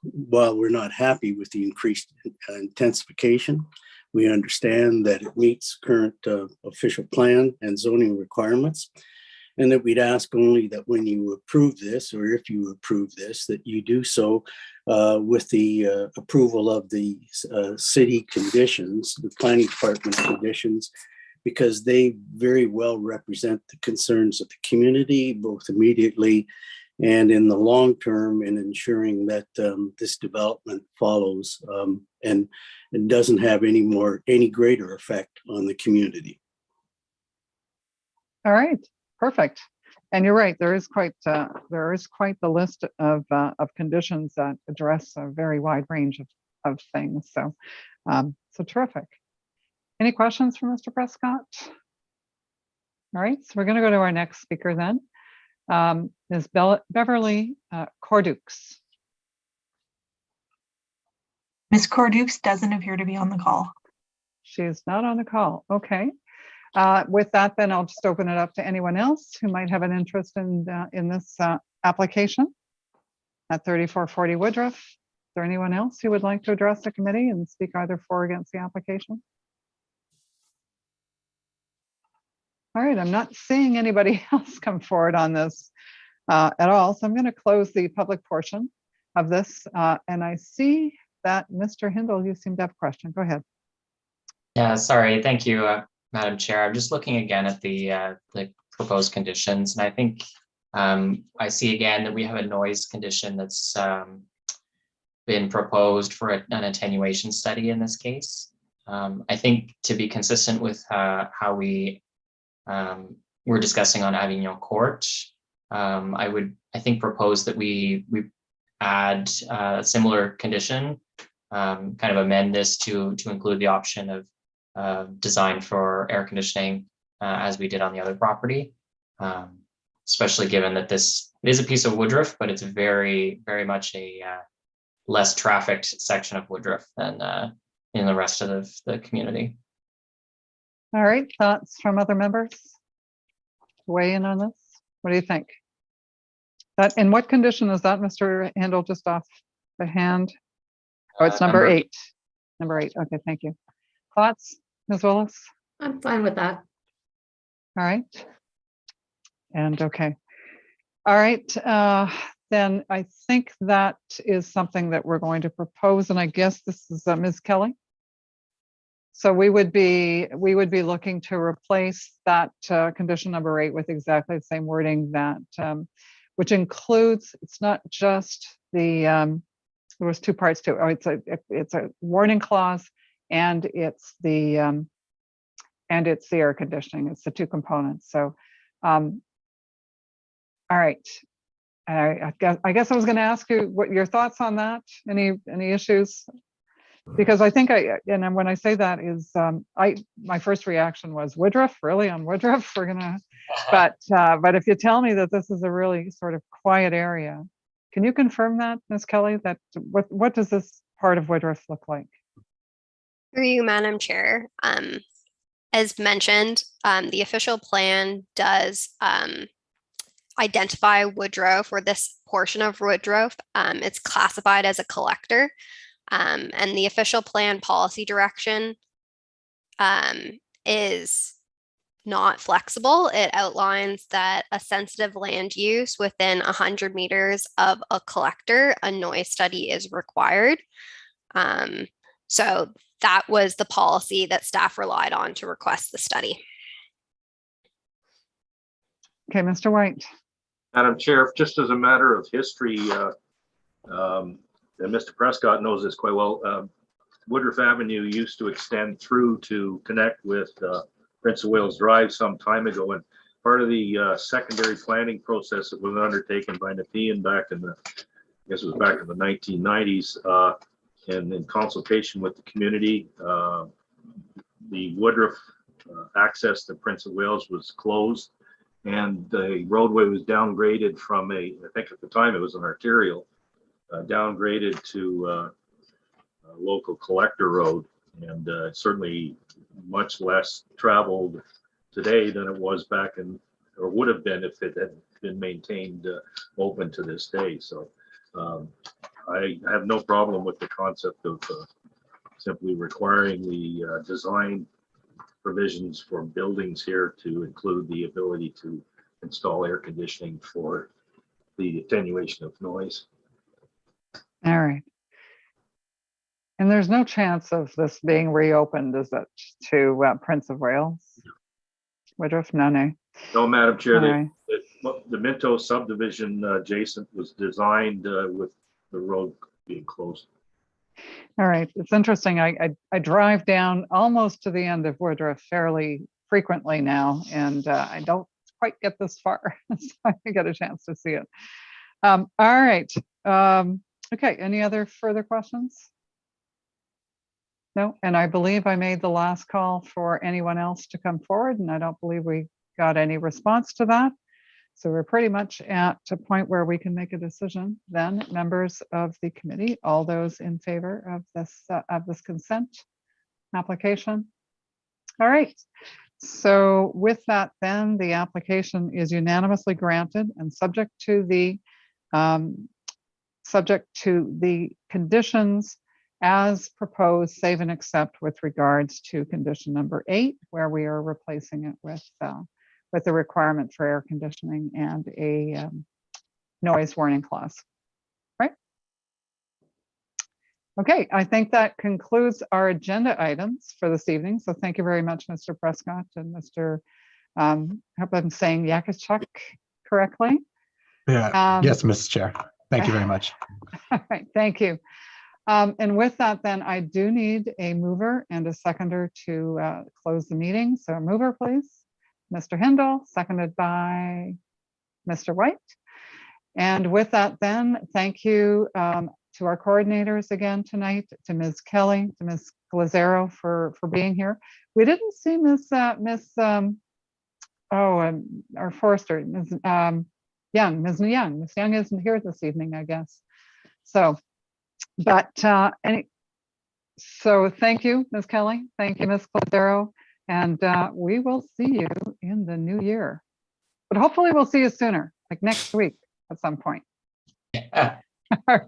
while we're not happy with the increased intensification, we understand that it meets current official plan and zoning requirements, and that we'd ask only that when you approve this, or if you approve this, that you do so with the approval of the city conditions, the planning department conditions, because they very well represent the concerns of the community, both immediately and in the long term, in ensuring that this development follows and doesn't have any greater effect on the community. All right, perfect. And you're right, there is quite the list of conditions that address a very wide range of things. So, so terrific. Any questions for Mr. Prescott? All right, so we're going to go to our next speaker then, Ms. Beverly Cordukes. Ms. Cordukes doesn't appear to be on the call. She is not on the call. Okay. With that, then I'll just open it up to anyone else who might have an interest in this application at 3440 Woodruff. Is there anyone else who would like to address the committee and speak either for or against the application? All right, I'm not seeing anybody else come forward on this at all, so I'm going to close the public portion of this. And I see that Mr. Hindle, you seem to have a question. Go ahead. Yeah, sorry. Thank you, Madam Chair. I'm just looking again at the proposed conditions, and I think I see again that we have a noise condition that's been proposed for an attenuation study in this case. I think to be consistent with how we're discussing on Avignon Court, I think propose that we add a similar condition, kind of amend this to include the option of design for air conditioning as we did on the other property. especially given that this is a piece of Woodruff, but it's very, very much a less trafficked section of Woodruff than in the rest of the community. All right, thoughts from other members? Weigh in on this. What do you think? That in what condition is that, Mr. Handel, just off the hand? Oh, it's number 8. Number 8. Okay, thank you. Thoughts, Ms. Willis? I'm fine with that. All right. And okay. All right. Then I think that is something that we're going to propose, and I guess this is Ms. Kelly. So we would be looking to replace that condition number 8 with exactly the same wording that, which includes, it's not just the, there was 2 parts to it. Oh, it's a warning clause, and it's the air conditioning. It's the 2 components. So, all right. I guess I was going to ask you what your thoughts on that. Any issues? Because I think and when I say that is, my first reaction was Woodruff, really on Woodruff. We're gonna, but if you tell me that this is a really sort of quiet area, can you confirm that, Ms. Kelly? That what does this part of Woodruff look like? Through you, Madam Chair. As mentioned, the official plan does identify Woodruff, or this portion of Woodruff. It's classified as a collector. And the official plan policy direction is not flexible. It outlines that a sensitive land use within 100 meters of a collector, a noise study is required. So that was the policy that staff relied on to request the study. Okay, Mr. White. Madam Chair, just as a matter of history, and Mr. Prescott knows this quite well, Woodruff Avenue used to extend through to connect with Prince of Wales Drive some time ago. And part of the secondary planning process that was undertaken by Nepean back in the, I guess it was back in the 1990s, and in consultation with the community, the Woodruff access to Prince of Wales was closed, and the roadway was downgraded from I think at the time it was an arterial, downgraded to a local collector road, and certainly much less traveled today than it was back in, or would have been if it had been maintained open to this day. So I have no problem with the concept of simply requiring the design provisions for buildings here to include the ability to install air conditioning for the attenuation of noise. All right. And there's no chance of this being reopened, is it, to Prince of Wales? Woodruff? No. No, Madam Chair, Right. the Minto subdivision adjacent was designed with the road being closed. All right. It's interesting. I drive down almost to the end of Woodruff fairly frequently now, and I don't quite get this far. So I get a chance to see it. All right. Okay. Any other further questions? No. And I believe I made the last call for anyone else to come forward, and I don't believe we got any response to that. So we're pretty much at a point where we can make a decision. Then, members of the committee, all those in favor of this consent application? All right. So with that, then the application is unanimously granted and subject to the conditions as proposed, save and accept with regards to condition number 8, where we are replacing it with the requirement for air conditioning and a noise warning clause. Right? Okay, I think that concludes our agenda items for this evening. So thank you very much, Mr. Prescott and Mr. I hope I'm saying Yakachuk correctly. Yeah. Yes, Mrs. Chair. Thank you very much. All right, thank you. And with that, then I do need a mover and a seconder to close the meeting. So a mover, please. Mr. Hindle, seconded by Mr. White. And with that, then, thank you to our coordinators again tonight, to Ms. Kelly, to Ms. Glazero for being here. We didn't see Ms. our forester, Ms. Young, Ms. Young. Ms. Young isn't here this evening, I guess. So, but so thank you, Ms. Kelly. Thank you, Ms. Cordero. And we will see you in the new year. But hopefully we'll see you sooner, like next week at some point. Yeah. All